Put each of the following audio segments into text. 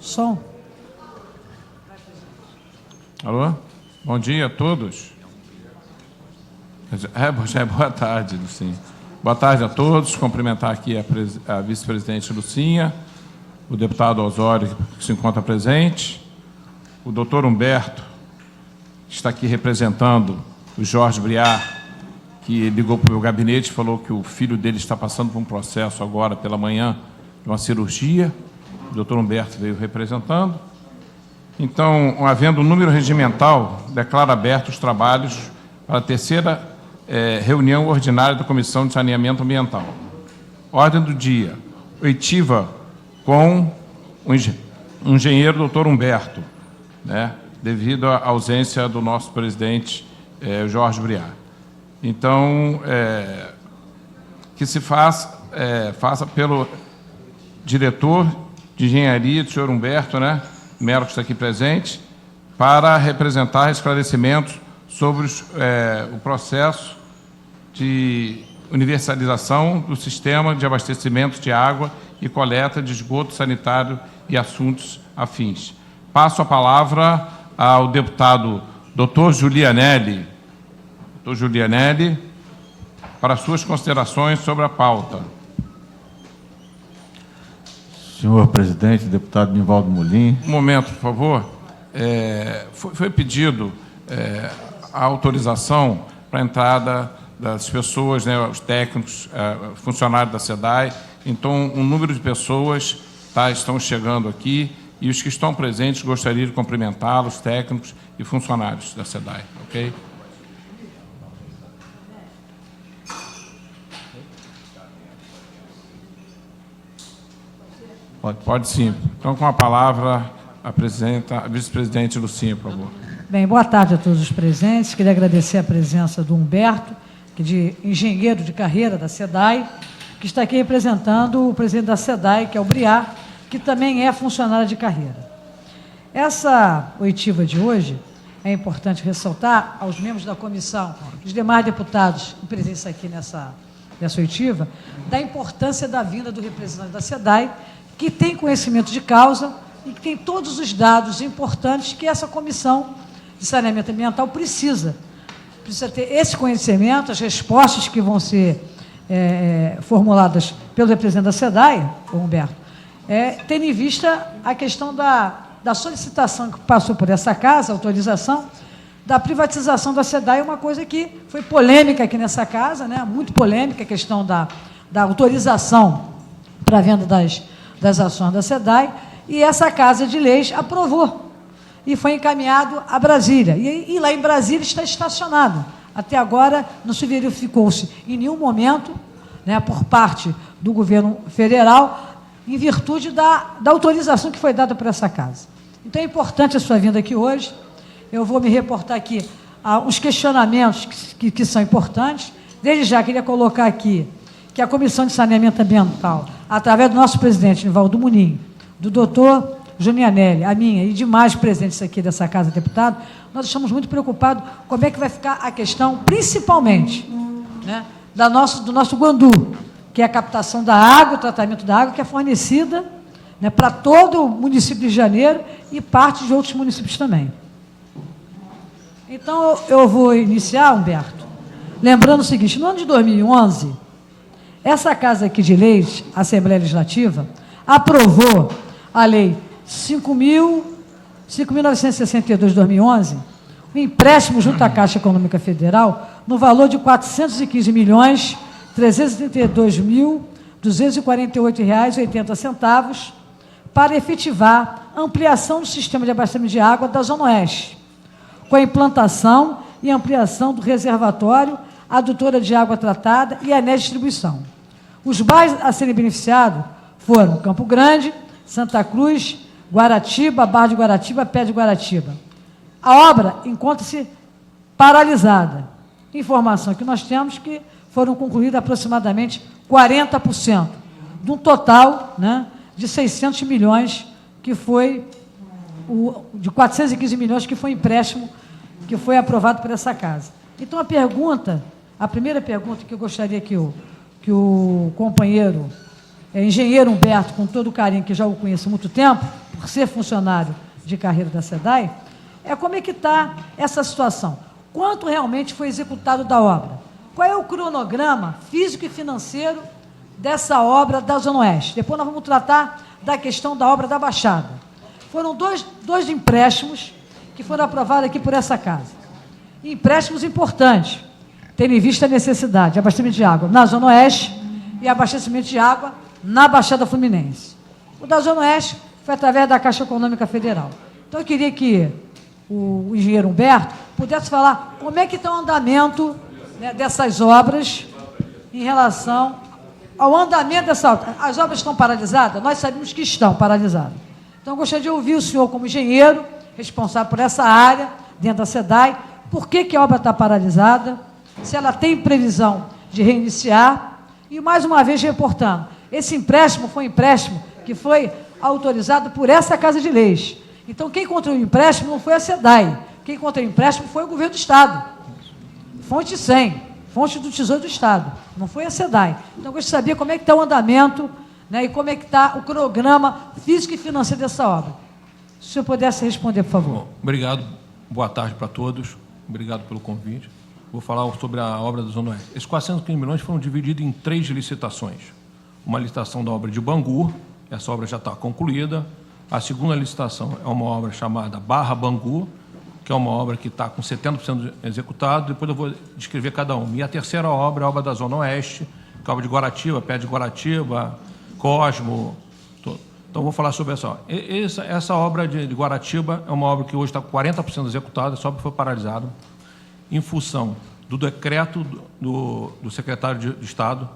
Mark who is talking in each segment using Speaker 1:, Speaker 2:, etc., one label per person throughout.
Speaker 1: Som.
Speaker 2: Alô? Bom dia a todos. Boa tarde, Lucinha. Boa tarde a todos. Cumprimentar aqui a vice-presidente Lucinha, o deputado Osório, que se encontra presente, o doutor Humberto, que está aqui representando o Jorge Briar, que ligou para o meu gabinete e falou que o filho dele está passando por um processo agora pela manhã de uma cirurgia. O doutor Humberto veio representando. Então, havendo um número regimental, declaro abertos os trabalhos para a terceira reunião ordinária da Comissão de Saneamento Ambiental. Ordem do dia. Oitiva com o engenheiro doutor Humberto, né, devido à ausência do nosso presidente Jorge Briar. Então, que se faça pelo diretor de engenharia, do senhor Humberto, né, Melo, que está aqui presente, para representar esclarecimentos sobre o processo de universalização do sistema de abastecimento de água e coleta de esgoto sanitário e assuntos afins. Passo a palavra ao deputado Dr. Giulianelli. Dr. Giulianelli, para suas considerações sobre a pauta.
Speaker 3: Senhor presidente, deputado Nivaldo Molim.
Speaker 2: Um momento, por favor. Foi pedido a autorização para a entrada das pessoas, né, os técnicos, funcionários da SEDAI. Então, um número de pessoas estão chegando aqui e os que estão presentes gostaria de cumprimentá-los, técnicos e funcionários da SEDAI. Ok? Pode sim. Então, com a palavra, a vice-presidente Lucinha, por favor.
Speaker 1: Bem, boa tarde a todos os presentes. Queria agradecer a presença do Humberto, que de engenheiro de carreira da SEDAI, que está aqui representando o presidente da SEDAI, que é o Briar, que também é funcionário de carreira. Essa oitiva de hoje é importante ressaltar aos membros da comissão, os demais deputados presentes aqui nessa oitiva, da importância da vinda do representante da SEDAI, que tem conhecimento de causa e que tem todos os dados importantes que essa comissão de saneamento ambiental precisa ter esse conhecimento, as respostas que vão ser formuladas pelo representante da SEDAI, o Humberto, tendo em vista a questão da solicitação que passou por essa casa, a autorização da privatização da SEDAI, uma coisa que foi polêmica aqui nessa casa, né, muito polêmica, a questão da autorização para a venda das ações da SEDAI, e essa Casa de Leis aprovou e foi encaminhado a Brasília. E lá em Brasília está estacionado. Até agora não se verificou-se em nenhum momento, né, por parte do governo federal, em virtude da autorização que foi dada por essa casa. Então é importante a sua vinda aqui hoje. Eu vou me reportar aqui a uns questionamentos que são importantes. Desde já queria colocar aqui que a Comissão de Saneamento Ambiental, através do nosso presidente, Nivaldo Molim, do doutor Giulianelli, a minha e demais presentes aqui dessa Casa de Deputado, nós estamos muito preocupados como é que vai ficar a questão, principalmente, né, do nosso Guandu, que é a captação da água, o tratamento da água, que é fornecida, né, para todo o município de Janeiro e parte de outros municípios também. Então, eu vou iniciar, Humberto, lembrando o seguinte: no ano de 2011, essa Casa aqui de Leis, a Assembleia Legislativa, aprovou a Lei 5.962 de 2011, um empréstimo junto à Caixa Econômica Federal, no valor de R$ 415.332.248,80, para efetivar a ampliação do sistema de abastecimento de água da Zona Oeste, com a implantação e ampliação do reservatório, adutora de água tratada e anel de distribuição. Os bairros a serem beneficiados foram Campo Grande, Santa Cruz, Guaratiba, Barra de Guaratiba, Pé de Guaratiba. A obra encontra-se paralisada. Informação que nós temos que foram concluídas aproximadamente 40%, de um total, né, de 600 milhões, que foi de 415 milhões, que foi empréstimo, que foi aprovado por essa casa. Então, a primeira pergunta que eu gostaria que o companheiro engenheiro Humberto, com todo o carinho, que já o conheço há muito tempo, por por ser funcionário de carreira da SEDAI, é como é que está essa situação. Quanto realmente foi executado da obra? Qual é o cronograma físico e financeiro dessa obra da Zona Oeste? Depois nós vamos tratar da questão da obra da Baixada. Foram dois empréstimos que foram aprovados aqui por essa casa. Empréstimos importantes, tendo em vista a necessidade de abastecimento de água na Zona Oeste e abastecimento de água na Baixada Fluminense. O da Zona Oeste foi através da Caixa Econômica Federal. Então, eu queria que o engenheiro Humberto pudesse falar como é que está o andamento, né, dessas obras em relação ao andamento dessa obra. As obras estão paralisadas? Nós sabemos que estão paralisadas. Então, eu gostaria de ouvir o senhor, como engenheiro, responsável por essa área, dentro da SEDAI, por que a obra está paralisada, se ela tem previsão de reiniciar, e, mais uma vez, reportando, esse empréstimo foi um empréstimo que foi autorizado por essa Casa de Leis. Então, quem contraiu o empréstimo não foi a SEDAI, quem contraiu o empréstimo foi o Governo do Estado. Fonte 100, fonte do Tesouro do Estado, não foi a SEDAI. Então, eu gostaria de saber como é que está o andamento, né, e como é que está o cronograma físico e financeiro dessa obra. Se o senhor pudesse responder, por favor.
Speaker 4: Bom, obrigado, boa tarde para todos, obrigado pelo convite. Vou falar sobre a obra da Zona Oeste. Esses 415 milhões foram divididos em 3 licitações. Uma licitação da obra de Bangu, essa obra já está concluída. A segunda licitação é uma obra chamada Barra Bangu, que é uma obra que está com 70% executado, depois eu vou descrever cada uma. E a terceira obra é a obra da Zona Oeste, que é a obra de Guaratiba, Pé de Guaratiba, Cosmo. Então, vou falar sobre essa obra. Essa obra de Guaratiba é uma obra que hoje está com 40% executada, essa obra foi paralisada em função do decreto do secretário de Estado.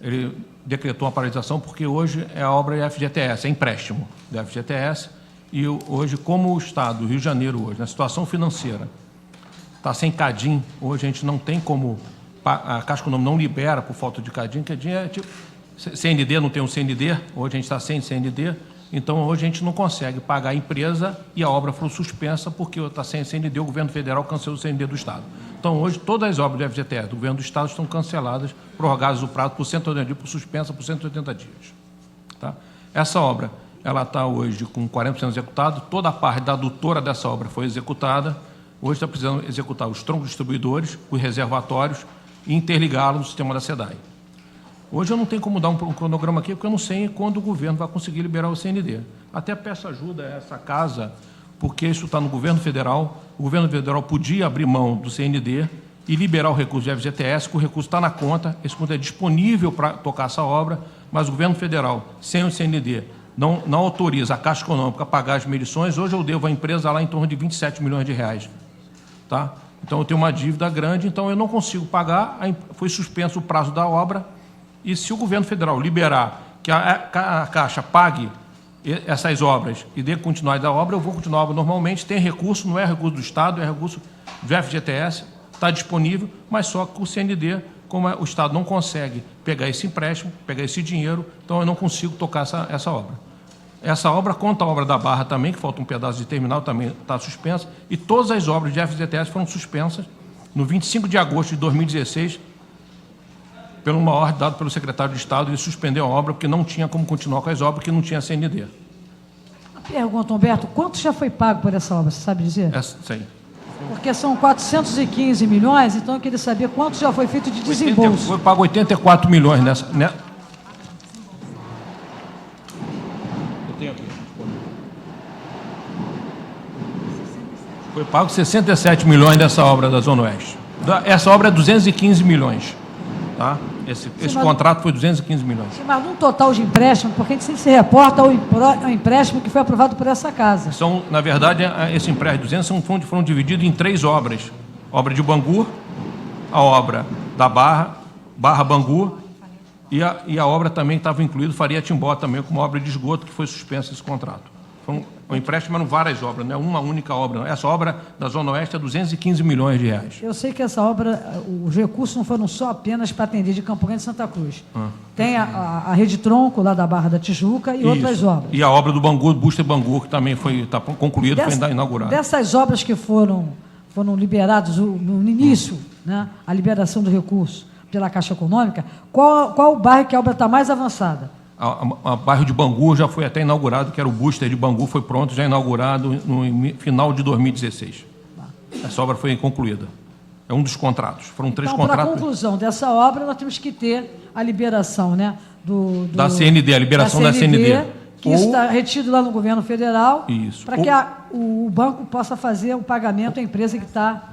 Speaker 4: Ele decretou uma paralisação porque hoje a obra é FGTS, é empréstimo da FGTS, e hoje, como o Estado, o Rio de Janeiro hoje, na situação financeira, está sem CADIM, hoje a gente não tem como, a Caixa Econômica não libera por falta de CADIM, CADIM é tipo, CND, não tem um CND, hoje a gente está sem CND, então hoje a gente não consegue pagar a empresa e a obra foi suspensa porque está sem CND, o governo federal cancelou o CND do Estado. Então hoje todas as obras do FGTS do governo do Estado estão canceladas, prorrogadas o prazo por 180 dias, por suspensa por 180 dias. Tá? Essa obra, ela está hoje com 40% executado, toda a parte da adutora dessa obra foi executada, hoje está precisando executar os troncos distribuidores, os reservatórios e interligá-los no sistema da SEDAI. Hoje eu não tenho como dar um cronograma aqui, porque eu não sei quando o governo vai conseguir liberar o CND. Até peço ajuda a essa casa, porque isso está no governo federal. O governo federal podia abrir mão do CND e liberar o recurso de FGTS, que o recurso está na conta, esse recurso é disponível para tocar essa obra, mas o governo federal, sem o CND, não autoriza a Caixa Econômica a pagar as medições. Hoje eu devo à empresa lá em torno de 27 milhões de reais. Tá? Então eu tenho uma dívida grande, então eu não consigo pagar, foi suspenso o prazo da obra. E se o governo federal liberar que a Caixa pague essas obras e dê continuidade da obra, eu vou continuar a obra normalmente. Tem recurso, não é recurso do Estado, é recurso do FGTS, está disponível, mas só com o CND, como o Estado não consegue pegar esse empréstimo, pegar esse dinheiro, então eu não consigo tocar essa obra. Essa obra, quanto à obra da Barra também, que falta um pedaço de terminal, também está suspensa, e todas as obras de FGTS foram suspensas no 25 de agosto de 2016, por uma ordem dada pelo secretário de Estado, ele suspendeu a obra porque não tinha como continuar com as obras, porque não tinha CND.
Speaker 1: A pergunta, Humberto, quanto já foi pago por essa obra, você sabe dizer?
Speaker 4: Sim.
Speaker 1: Porque são 415 milhões, então eu queria saber quanto já foi feito de desembolso.
Speaker 4: Foi pago 84 milhões nessa... Né? Eu tenho aqui. Foi pago 67 milhões dessa obra da Zona Oeste. Essa obra é 215 milhões. Tá? Esse contrato foi 215 milhões.
Speaker 1: Sim, mas num total de empréstimo, porque a gente sempre se reporta ao empréstimo que foi aprovado por essa casa.
Speaker 4: Na verdade, esse empréstimo de 200 foram divididos em 3 obras. A obra de Bangu, a obra da Barra Bangu, e a obra também estava incluída, Faria Timbó também, como obra de esgoto, que foi suspensa esse contrato. O empréstimo eram várias obras, não é uma única obra. Essa obra da Zona Oeste é 215 milhões de reais.
Speaker 1: Eu sei que essa obra, os recursos não foram só apenas para atender de Campo Grande e Santa Cruz. Tem a Rede Tronco, lá da Barra da Tijuca, e outras obras.
Speaker 4: E a obra do Bangu, Buster Bangu, que também está concluída, foi inaugurada.
Speaker 1: Dessas obras que foram liberadas no início, né, a liberação do recurso pela Caixa Econômica, qual o bairro que a obra está mais avançada?
Speaker 4: A bairro de Bangu já foi até inaugurado, que era o booster de Bangu, foi pronto, já inaugurado no final de 2016. Essa obra foi concluída. É um dos contratos. Foram 3
Speaker 1: Então,
Speaker 4: contratos.
Speaker 1: para a conclusão dessa obra, nós temos que ter a liberação, né,
Speaker 4: da CND, a liberação da CND.
Speaker 1: Que isso está retido lá no governo federal,
Speaker 4: Isso.
Speaker 1: para que o banco possa fazer o pagamento à empresa que está...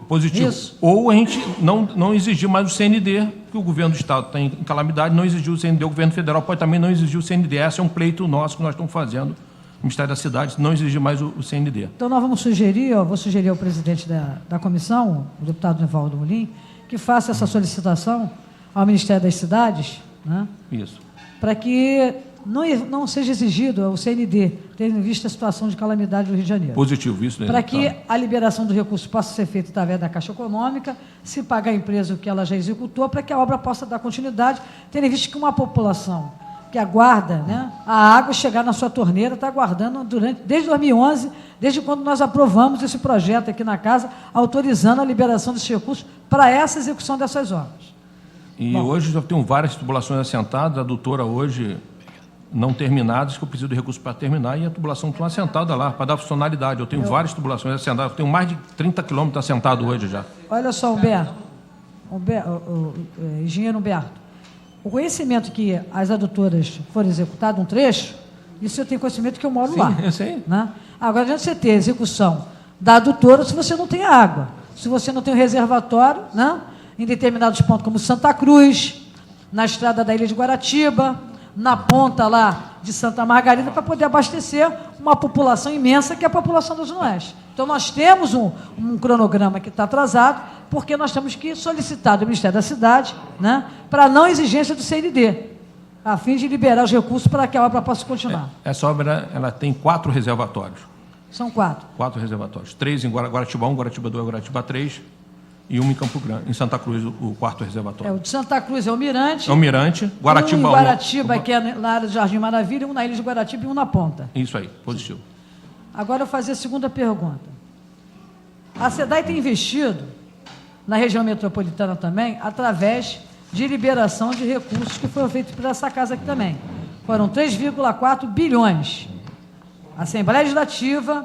Speaker 4: Positivo.
Speaker 1: Isso.
Speaker 4: Ou a gente não exigir mais o CND, que o governo do Estado está em calamidade, não exigiu o CND, o governo federal pode também não exigir o CND. Esse é um pleito nosso que nós estamos fazendo no Ministério da Cidade, não exigir mais o CND.
Speaker 1: Então, nós vamos sugerir, vou sugerir ao presidente da comissão, o deputado Nivaldo Molim, que faça essa solicitação ao Ministério das Cidades, né,
Speaker 4: Isso.
Speaker 1: para que não seja exigido o CND, tendo em vista a situação de calamidade do Rio de Janeiro.
Speaker 4: Positivo, isso, né?
Speaker 1: Para que a liberação do recurso possa ser feita através da Caixa Econômica, se pagar a empresa o que ela já executou, para que a obra possa dar continuidade, tendo em vista que uma população que aguarda, né, a água chegar na sua torneira, está aguardando desde 2011, desde quando nós aprovamos esse projeto aqui na casa, autorizando a liberação desses recursos para essa execução dessas obras.
Speaker 4: E hoje já tenho várias tubulações assentadas, a adutora hoje não terminadas, que eu preciso de recursos para terminar, e a tubulação está assentada lá, para dar funcionalidade. Eu tenho várias tubulações assentadas, eu tenho mais de 30 quilômetros assentados hoje já.
Speaker 1: Olha só, Humberto, engenheiro Humberto, o conhecimento que as adutoras foram executadas, um trecho, isso eu tenho conhecimento que eu moro lá.
Speaker 4: Eu sei.
Speaker 1: Né? Agora, adianta você ter execução da adutora se você não tem água, se você não tem o reservatório, né, em determinados pontos, como Santa Cruz, na estrada da Ilha de Guaratiba, na ponta lá de Santa Margarida, para poder abastecer uma população imensa, que é a população da Zona Oeste. Então, nós temos um cronograma que está atrasado, porque nós temos que solicitar do Ministério da Cidade, né, para não exigência do CND, a fim de liberar os recursos para que a obra possa continuar.
Speaker 4: Essa obra ela tem 4 reservatórios.
Speaker 1: São 4.
Speaker 4: 4 reservatórios. 3 em Guaratiba 1, Guaratiba 2, Guaratiba 3 e 1 em Campo Grande. Em Santa Cruz, o 4º reservatório.
Speaker 1: O de Santa Cruz é o Mirante.
Speaker 4: É o Mirante. Guaratiba 1.
Speaker 1: Um em Guaratiba, que é na área do Jardim Maravilha, um na Ilha de Guaratiba e um na ponta.
Speaker 4: Isso aí, positivo.
Speaker 1: Agora eu vou fazer a segunda pergunta. A SEDAI tem investido na região metropolitana também, através de liberação de recursos que foram feitos por essa casa aqui também. Foram 3,4 bilhões. A Assembleia Legislativa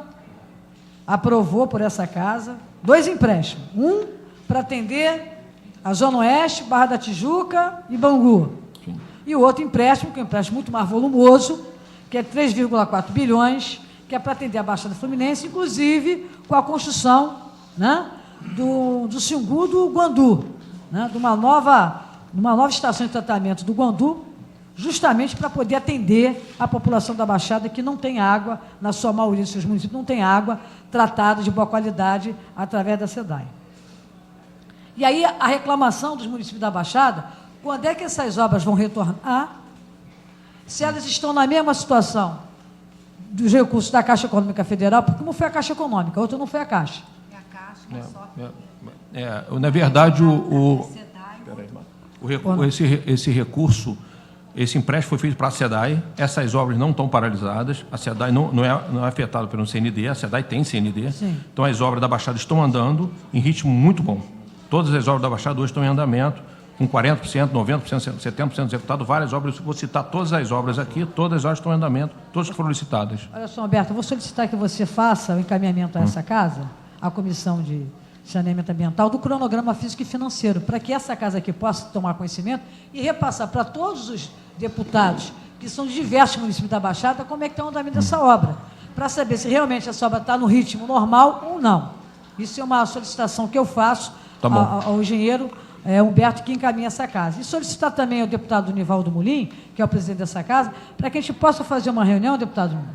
Speaker 1: aprovou por essa casa 2 empréstimos. Um para atender a Zona Oeste, Barra da Tijuca e Bangu.
Speaker 4: Sim.
Speaker 1: E o outro empréstimo, que é um empréstimo muito mais volumoso, que é 3,4 bilhões, que é para atender a Baixada Fluminense, inclusive com a construção, né, do Xingu do Guandu, né, de uma nova estação de tratamento do Guandu, justamente para poder atender a população da Baixada que não tem água, na sua maioria dos seus municípios, não tem água tratada de boa qualidade através da SEDAI. E aí a reclamação dos municípios da Baixada, quando é que essas obras vão retornar? Se elas estão na mesma situação dos recursos da Caixa Econômica Federal, porque uma foi a Caixa Econômica, a outra não foi a Caixa.
Speaker 5: É a Caixa,
Speaker 4: Na verdade, esse recurso, esse empréstimo foi feito para a SEDAI, essas obras não estão paralisadas, a SEDAI não é afetada pelo CND, a SEDAI tem CND,
Speaker 1: Sim.
Speaker 4: Então as obras da Baixada estão andando em ritmo muito bom. Todas as obras da Baixada hoje estão em andamento, com 40%, 90%, 70% executado, várias obras, vou citar todas as obras aqui, todas as obras estão em andamento, todas que foram licitadas.
Speaker 1: Olha só, Humberto, eu vou solicitar que você faça o encaminhamento a essa casa, a Comissão de Saneamento Ambiental, do cronograma físico e financeiro, para que essa casa aqui possa tomar conhecimento e repassar para todos os deputados, que são de diversos municípios da Baixada, como é que está o andamento dessa obra, para saber se realmente essa obra está no ritmo normal ou não. Isso é uma solicitação que eu faço ao engenheiro Humberto, que encaminha essa casa. E solicitar também ao deputado Nivaldo Molim, que é o presidente dessa casa, para que a gente possa fazer uma reunião, deputado Molim,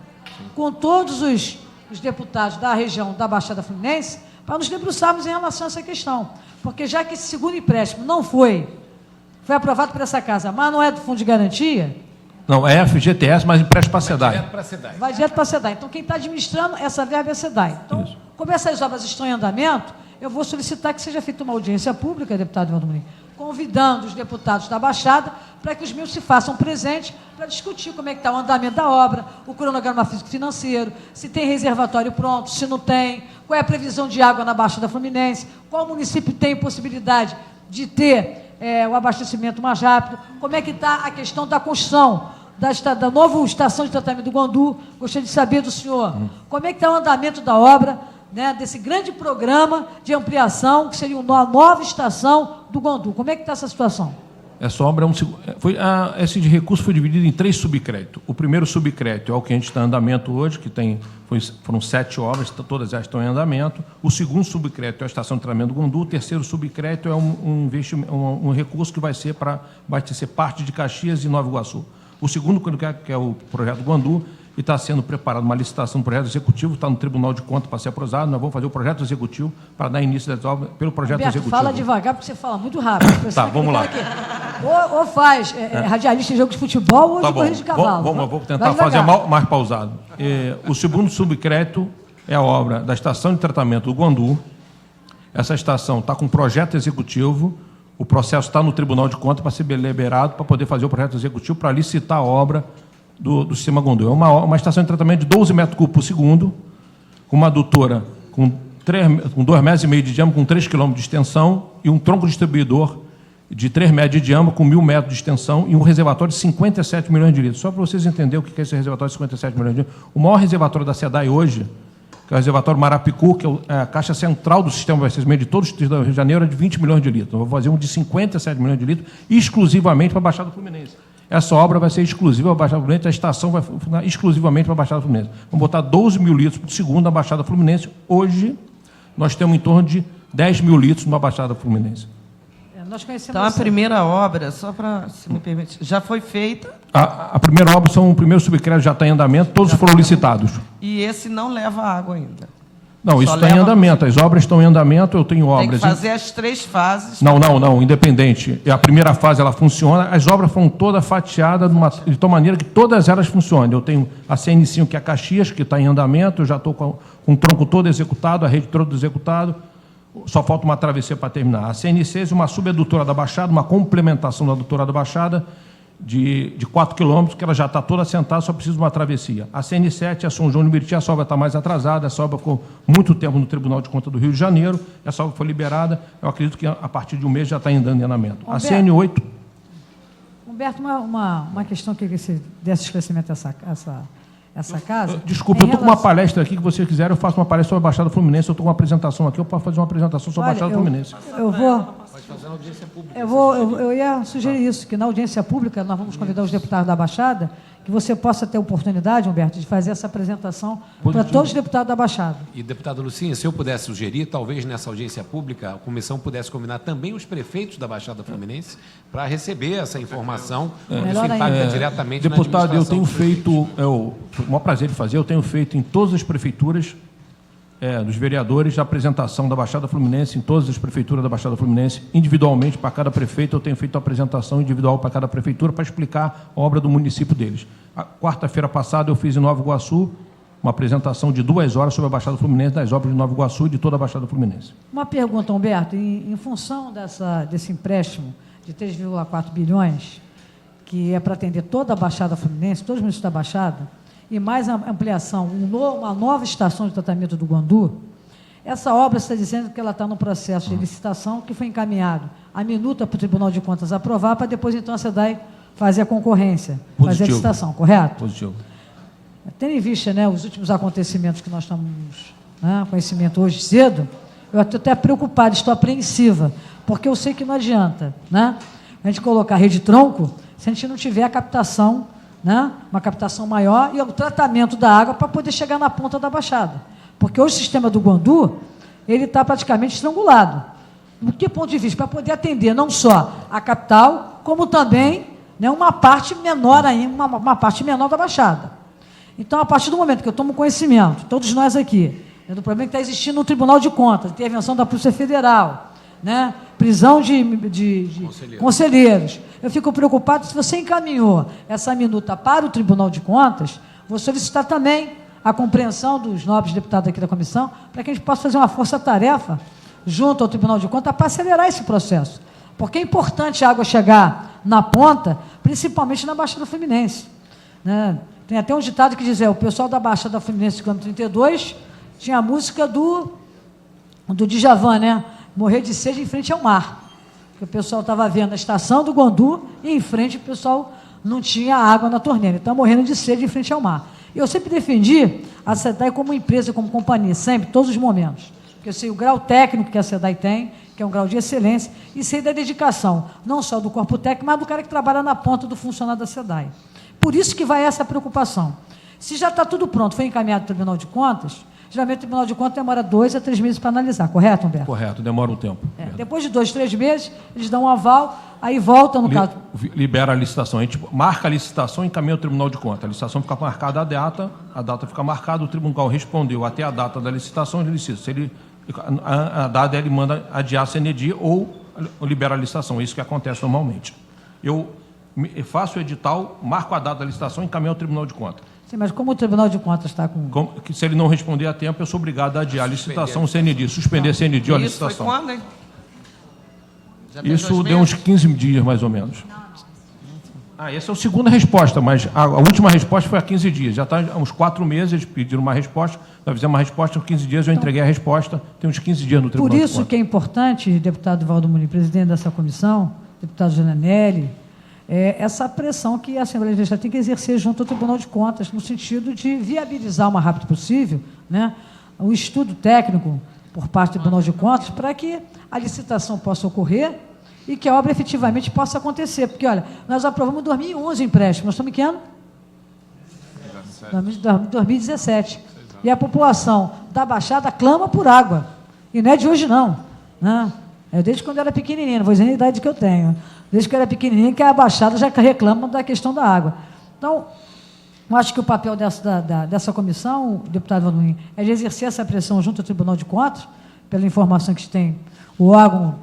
Speaker 1: com todos os deputados da região da Baixada Fluminense, para nos debruçarmos em relação a essa questão. Porque já que esse segundo empréstimo não foi aprovado por essa casa, mas não é do Fundo de Garantia...
Speaker 4: Não, é FGTS, mas empréstimo para a SEDAI.
Speaker 1: Vai direto para a SEDAI. Então, quem está administrando essa verba é a SEDAI. Então, como essas obras estão em andamento, eu vou solicitar que seja feita uma audiência pública, deputado Nivaldo Molim, convidando os deputados da Baixada para que os meus se façam presentes para discutir como é que está o andamento da obra, o cronograma físico-financeiro, se tem reservatório pronto, se não tem, qual é a previsão de água na Baixada Fluminense, qual município tem possibilidade de ter o abastecimento mais rápido, como é que está a questão da construção da nova estação de tratamento do Guandu. Gostaria de saber do senhor como é que está o andamento da obra, né, desse grande programa de ampliação, que seria uma nova estação do Guandu. Como é que está essa situação?
Speaker 4: Essa obra esse de recurso foi dividido em 3 subcréditos. O primeiro subcrédito é o que a gente está em andamento hoje, que foram 7 obras, todas elas estão em andamento. O segundo subcrédito é a estação de tratamento do Guandu. O terceiro subcrédito é um recurso que vai ser parte de Caxias e Nova Iguaçu. O segundo, que é o projeto Guandu, e está sendo preparada uma licitação do projeto executivo, está no Tribunal de Contas para ser aprosado. Nós vamos fazer o projeto executivo para dar início das obras pelo projeto
Speaker 1: Roberto,
Speaker 4: executivo.
Speaker 1: fala devagar, porque você fala muito rápido.
Speaker 4: Tá, vamos lá.
Speaker 1: Ou faz radialista em jogo de futebol ou de corrida de cavalo.
Speaker 4: Vou tentar fazer mais pausado. O segundo subcrédito é a obra da estação de tratamento do Guandu. Essa estação está com projeto executivo. O processo está no Tribunal de Contas para ser liberado, para poder fazer o projeto executivo, para licitar a obra do sistema Guandu. É uma estação de tratamento de 12 metros cúbicos por segundo, com uma adutora com 2,5 metros de diâmetro, com 3 km de extensão, e um tronco distribuidor de 3 metros de diâmetro, com 1.000 metros de extensão, e um reservatório de 57 milhões de litros. Só para vocês entenderem o que é esse reservatório de 57 milhões de litros. O maior reservatório da SEDAI hoje, que é o reservatório Marapicu, que é a caixa central do sistema de abastecimento de todos os distritos do Rio de Janeiro, é de 20 milhões de litros. Eu vou fazer um de 57 milhões de litros, exclusivamente para a Baixada Fluminense. Essa obra vai ser exclusiva para a Baixada Fluminense, a estação vai funcionar exclusivamente para a Baixada Fluminense. Vamos botar 12 mil litros por segundo na Baixada Fluminense. Hoje, nós temos em torno de 10 mil litros na Baixada Fluminense.
Speaker 1: Nós conhecemos
Speaker 6: então, a primeira obra, só para, se me permite, já foi feita?
Speaker 4: A primeira obra, o primeiro subcrédito já está em andamento, todos foram licitados.
Speaker 6: E esse não leva água ainda?
Speaker 4: Não, isso está em andamento. As obras estão em andamento, eu tenho obras...
Speaker 6: Tem que fazer as 3 fases.
Speaker 4: Não, independente. A primeira fase, ela funciona, as obras foram todas fatiadas de tal maneira que todas elas funcionem. Eu tenho a CN5, que é a Caxias, que está em andamento, eu já estou com o tronco todo executado, a rede toda executada, só falta uma travessia para terminar. A CN6 é uma subadutora da Baixada, uma complementação da adutora da Baixada, de 4 quilômetros, que ela já está toda assentada, só precisa de uma travessia. A CN7, a São João de Meriti, essa obra está mais atrasada, essa obra ficou muito tempo no Tribunal de Contas do Rio de Janeiro, essa obra foi liberada, eu acredito que a partir de um mês já está em andamento. A CN8...
Speaker 1: Humberto, uma questão que você desse esclarecimento a essa casa...
Speaker 4: Desculpa, eu estou com uma palestra aqui, que vocês quiserem, eu faço uma palestra sobre a Baixada Fluminense, eu estou com uma apresentação aqui, eu posso fazer uma apresentação sobre a Baixada Fluminense.
Speaker 1: Eu ia sugerir isso, que na audiência pública nós vamos convidar os deputados da Baixada, que você possa ter oportunidade, Humberto, de fazer essa apresentação para todos os deputados da Baixada.
Speaker 7: E, deputado Lucinha, se eu pudesse sugerir, talvez nessa audiência pública a comissão pudesse combinar também os prefeitos da Baixada Fluminense para receber essa informação, isso impacta diretamente na
Speaker 4: deputado, eu tenho feito,
Speaker 7: o
Speaker 4: maior prazer de fazer, eu tenho feito em todas as prefeituras dos vereadores a apresentação da Baixada Fluminense, em todas as prefeituras da Baixada Fluminense, individualmente para cada prefeito, eu tenho feito a apresentação individual para cada prefeitura para explicar a obra do município deles. A quarta-feira passada eu fiz em Nova Iguaçu uma apresentação de 2 horas sobre a Baixada Fluminense, das obras de Nova Iguaçu e de toda a Baixada Fluminense.
Speaker 1: Uma pergunta, Humberto, em função desse empréstimo de 3,4 bilhões, que é para atender toda a Baixada Fluminense, todos os municípios da Baixada, e mais a ampliação, uma nova estação de tratamento do Guandu, essa obra está dizendo que ela está no processo de licitação, que foi encaminhado a minuta para o Tribunal de Contas aprovar, para depois, então, a SEDAI fazer a concorrência, fazer a licitação, correto?
Speaker 4: Positivo.
Speaker 1: Tendo em vista, né, os últimos acontecimentos que nós estamos conhecimento hoje cedo, eu estou até preocupada, estou apreensiva, porque eu sei que não adianta, né, a gente colocar rede tronco se a gente não tiver a captação, né, uma captação maior e o tratamento da água para poder chegar na ponta da Baixada. Porque hoje o sistema do Guandu, ele está praticamente estrangulado. Do que ponto de vista? Para poder atender não só a capital, como também, né, uma parte menor ainda, uma parte menor da Baixada. Então, a partir do momento que eu tomo conhecimento, todos nós aqui, né, do problema que está existindo no Tribunal de Contas, intervenção da Polícia Federal, né, prisão de conselheiros. Eu fico preocupado se você encaminhou essa minuta para o Tribunal de Contas, vou solicitar também a compreensão dos nobres deputados aqui da comissão, para que a gente possa fazer uma força-tarefa junto ao Tribunal de Contas para acelerar esse processo. Porque é importante a água chegar na ponta, principalmente na Baixada Fluminense. Né? Tem até um ditado que diz, o pessoal da Baixada Fluminense, quilômetro 32, tinha a música do Djavan, né? Morrer de sede em frente ao mar. Porque o pessoal estava vendo a estação do Guandu e em frente o pessoal não tinha água na torneira, então morrendo de sede em frente ao mar. Eu sempre defendi a SEDAI como empresa, como companhia, sempre, todos os momentos. Porque eu sei o grau técnico que a SEDAI tem, que é um grau de excelência, e sei da dedicação, não só do corpo técnico, mas do cara que trabalha na ponta do funcionário da SEDAI. Por isso que vai essa preocupação. Se já está tudo pronto, foi encaminhado ao Tribunal de Contas, geralmente o Tribunal de Contas demora 2 a 3 meses para analisar, correto, Humberto?
Speaker 4: Correto, demora um tempo.
Speaker 1: Depois de 2, 3 meses, eles dão um aval, aí volta no caso.
Speaker 4: Libera a licitação. A gente marca a licitação e encaminha ao Tribunal de Contas. A licitação fica marcada a data fica marcada, o tribunal respondeu até a data da licitação, ele licita. Se ele, a data ele manda adiar sem edir ou libera a licitação. É isso que acontece normalmente. Eu faço o edital, marco a data da licitação e encaminho ao Tribunal de Contas.
Speaker 1: Sim, mas como o Tribunal de Contas está com...
Speaker 4: Se ele não responder a tempo, eu sou obrigado a adiar a licitação sem edir, suspender sem edir a licitação.
Speaker 6: Isso foi quando, hein?
Speaker 4: Isso deu uns 15 dias, mais ou menos. Essa é a segunda resposta, mas a última resposta foi há 15 dias. Já está há uns 4 meses, eles pediram uma resposta, nós fizemos uma resposta, em 15 dias eu entreguei a resposta, tem uns 15 dias no Tribunal de Contas.
Speaker 1: Por isso que é importante, deputado Valdo Mulim, presidente dessa comissão, deputado Jananelli, essa pressão que a Assembleia Legislativa tem que exercer junto ao Tribunal de Contas, no sentido de viabilizar o mais rápido possível, né, o estudo técnico por parte do Tribunal de Contas para que a licitação possa ocorrer e que a obra efetivamente possa acontecer. Porque, olha, nós aprovamos em 2011 o empréstimo, nós estamos em que ano? 2017. E a população da Baixada clama por água. E não é de hoje, não. Né? É desde quando eu era pequenininho, não vou dizer a idade que eu tenho. Desde que eu era pequenininho, que a Baixada já reclama da questão da água. Então, eu acho que o papel dessa comissão, deputado Valdo Mulim, é de exercer essa pressão junto ao Tribunal de Contas, pela informação que a gente tem, o órgão,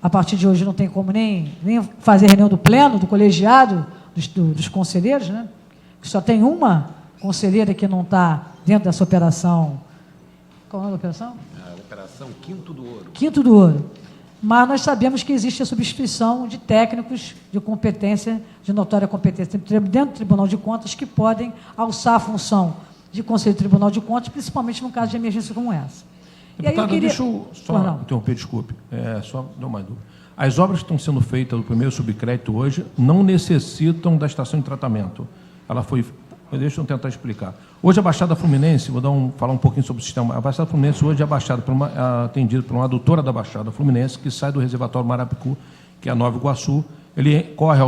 Speaker 1: a partir de hoje, não tem como nem fazer reunião do pleno, do colegiado, dos conselheiros, né? Só tem uma conselheira que não está dentro dessa operação. Qual é o nome da operação?
Speaker 7: A operação Quinto do Ouro.
Speaker 1: Quinto do Ouro. Mas nós sabemos que existe a substituição de técnicos de competência, de notória competência, dentro do Tribunal de Contas, que podem alçar a função de Conselho do Tribunal de Contas, principalmente no caso de emergência como essa.
Speaker 4: Deputado, deixa eu só interromper, desculpe, só dar uma dúvida. As obras que estão sendo feitas do primeiro subcrédito hoje não necessitam da estação de tratamento. Ela foi... Deixa eu tentar explicar. Hoje a Baixada Fluminense, falar um pouquinho sobre o sistema. A Baixada Fluminense hoje é atendida por uma adutora da Baixada Fluminense que sai do reservatório Marapicu, que é a Nova Iguaçu. Ele corre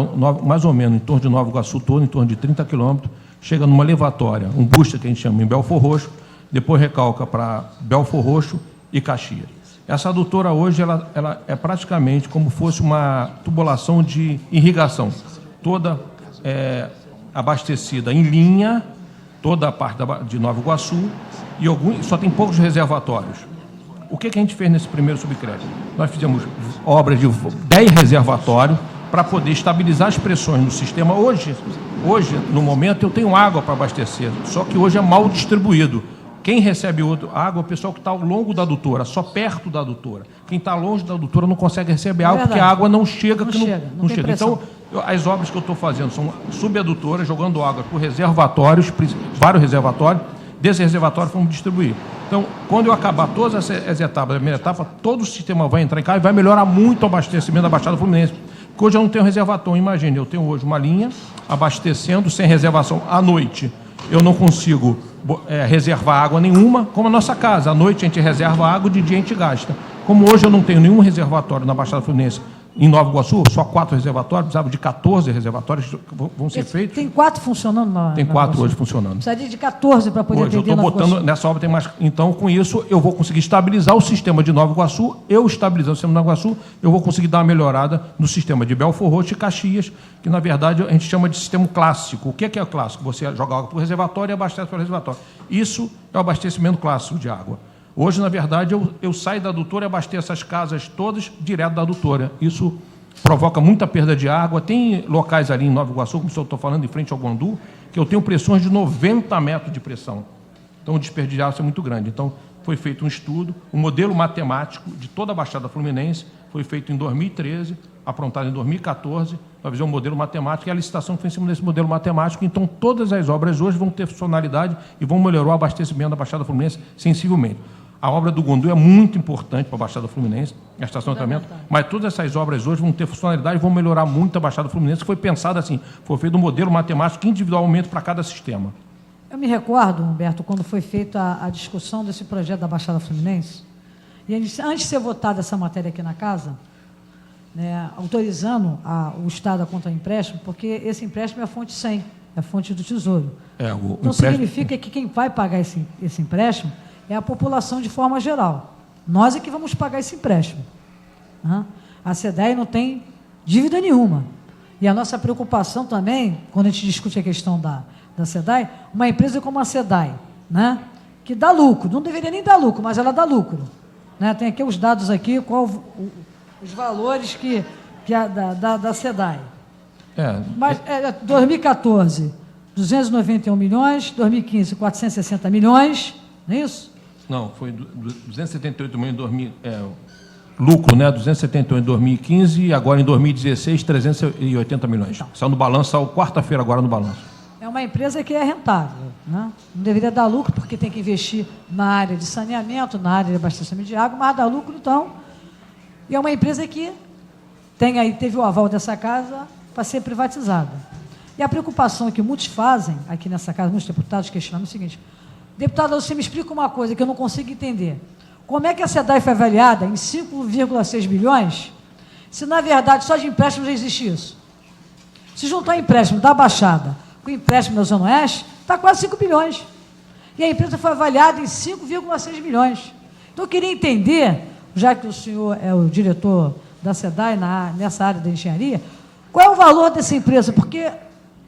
Speaker 4: mais ou menos em torno de Nova Iguaçu todo, em torno de 30 quilômetros, chega numa levatória, um booster que a gente chama em Belfor Roxo, depois recalca para Belfor Roxo e Caxias. Essa adutora hoje ela é praticamente como fosse uma tubulação de irrigação, toda abastecida em linha, toda a parte de Nova Iguaçu, e só tem poucos reservatórios. O que a gente fez nesse primeiro subcrédito? Nós fizemos obras de 10 reservatórios para poder estabilizar as pressões no sistema. Hoje, no momento, eu tenho água para abastecer, só que hoje é mal distribuído. Quem recebe água é o pessoal que está ao longo da adutora, só perto da adutora. Quem está longe da adutora não consegue receber água, porque a água não chega. Não chega. Então, as obras que eu estou fazendo são subadutoras, jogando água por reservatórios, vários reservatórios. Desse reservatório vamos distribuir. Então, quando eu acabar todas as etapas, a primeira etapa, todo o sistema vai entrar em casa e vai melhorar muito o abastecimento da Baixada Fluminense. Porque hoje eu não tenho reservatório. Imagine, eu tenho hoje uma linha abastecendo sem reservação à noite. Eu não consigo reservar água nenhuma, como a nossa casa. À noite a gente reserva água, de dia a gente gasta. Como hoje eu não tenho nenhum reservatório na Baixada Fluminense, em Nova Iguaçu, só 4 reservatórios, precisava de 14 reservatórios que vão ser feitos.
Speaker 1: Tem 4 funcionando
Speaker 4: Tem 4 hoje funcionando.
Speaker 1: Precisaria de 14 para poder atender.
Speaker 4: Hoje eu estou botando, nessa obra tem mais. Então, com isso, eu vou conseguir estabilizar o sistema de Nova Iguaçu. Eu estabilizando o sistema de Nova Iguaçu, eu vou conseguir dar uma melhorada no sistema de Belfor Roxo e Caxias, que, na verdade, a gente chama de sistema clássico. O que é o clássico? Você joga água para o reservatório e abastece pelo reservatório. Isso é o abastecimento clássico de água. Hoje, na verdade, eu saio da adutora e abasteço essas casas todas direto da adutora. Isso provoca muita perda de água. Tem locais ali em Nova Iguaçu, como eu estou falando, em frente ao Guandu, que eu tenho pressões de 90 metros de pressão. Então, o desperdício de água é muito grande. Então, foi feito um estudo, um modelo matemático de toda a Baixada Fluminense, foi feito em 2013, aprontado em 2014, para fazer um modelo matemático, e a licitação foi em cima desse modelo matemático. Então, todas as obras hoje vão ter funcionalidade e vão melhorar o abastecimento da Baixada Fluminense sensivelmente. A obra do Gondu é muito importante para a Baixada Fluminense, a estação de tratamento, mas todas essas obras hoje vão ter funcionalidade e vão melhorar muito a Baixada Fluminense, que foi pensado assim, foi feito um modelo matemático individualmente para cada sistema.
Speaker 1: Eu me recordo, Humberto, quando foi feita a discussão desse projeto da Baixada Fluminense, e antes de ser votada essa matéria aqui na casa, né, autorizando o Estado a contra empréstimo, porque esse empréstimo é a fonte 100, é a fonte do Tesouro. Então, significa que quem vai pagar esse empréstimo é a população de forma geral. Nós é que vamos pagar esse empréstimo. Né? A SEDAI não tem dívida nenhuma. E a nossa preocupação também, quando a gente discute a questão da SEDAI, uma empresa como a SEDAI, né, que dá lucro, não deveria nem dar lucro, mas ela dá lucro. Né? Tem aqui os dados aqui, os valores da SEDAI. Mas 2014, 291 milhões, 2015, 460 milhões, não é isso?
Speaker 4: Não, foi 278 milhões em 2000, lucro, né? 278 em 2015 e agora em 2016, 380 milhões. Então, saiu no balanço, saiu quarta-feira agora no balanço.
Speaker 1: É uma empresa que é rentável, né? Não deveria dar lucro porque tem que investir na área de saneamento, na área de abastecimento de água, mas dá lucro, então. E é uma empresa que teve o aval dessa casa para ser privatizada. E a preocupação que muitos fazem aqui nessa casa, muitos deputados questionam é o seguinte: deputado, você me explica uma coisa que eu não consigo entender. Como é que a SEDAI foi avaliada em 5,6 bilhões, se na verdade só de empréstimo já existe isso? Se juntar empréstimo da Baixada com empréstimo da Zona Oeste, está quase 5 bilhões. E a empresa foi avaliada em 5,6 bilhões. Então eu queria entender, já que o senhor é o diretor da SEDAI nessa área da engenharia, qual é o valor dessa empresa? Porque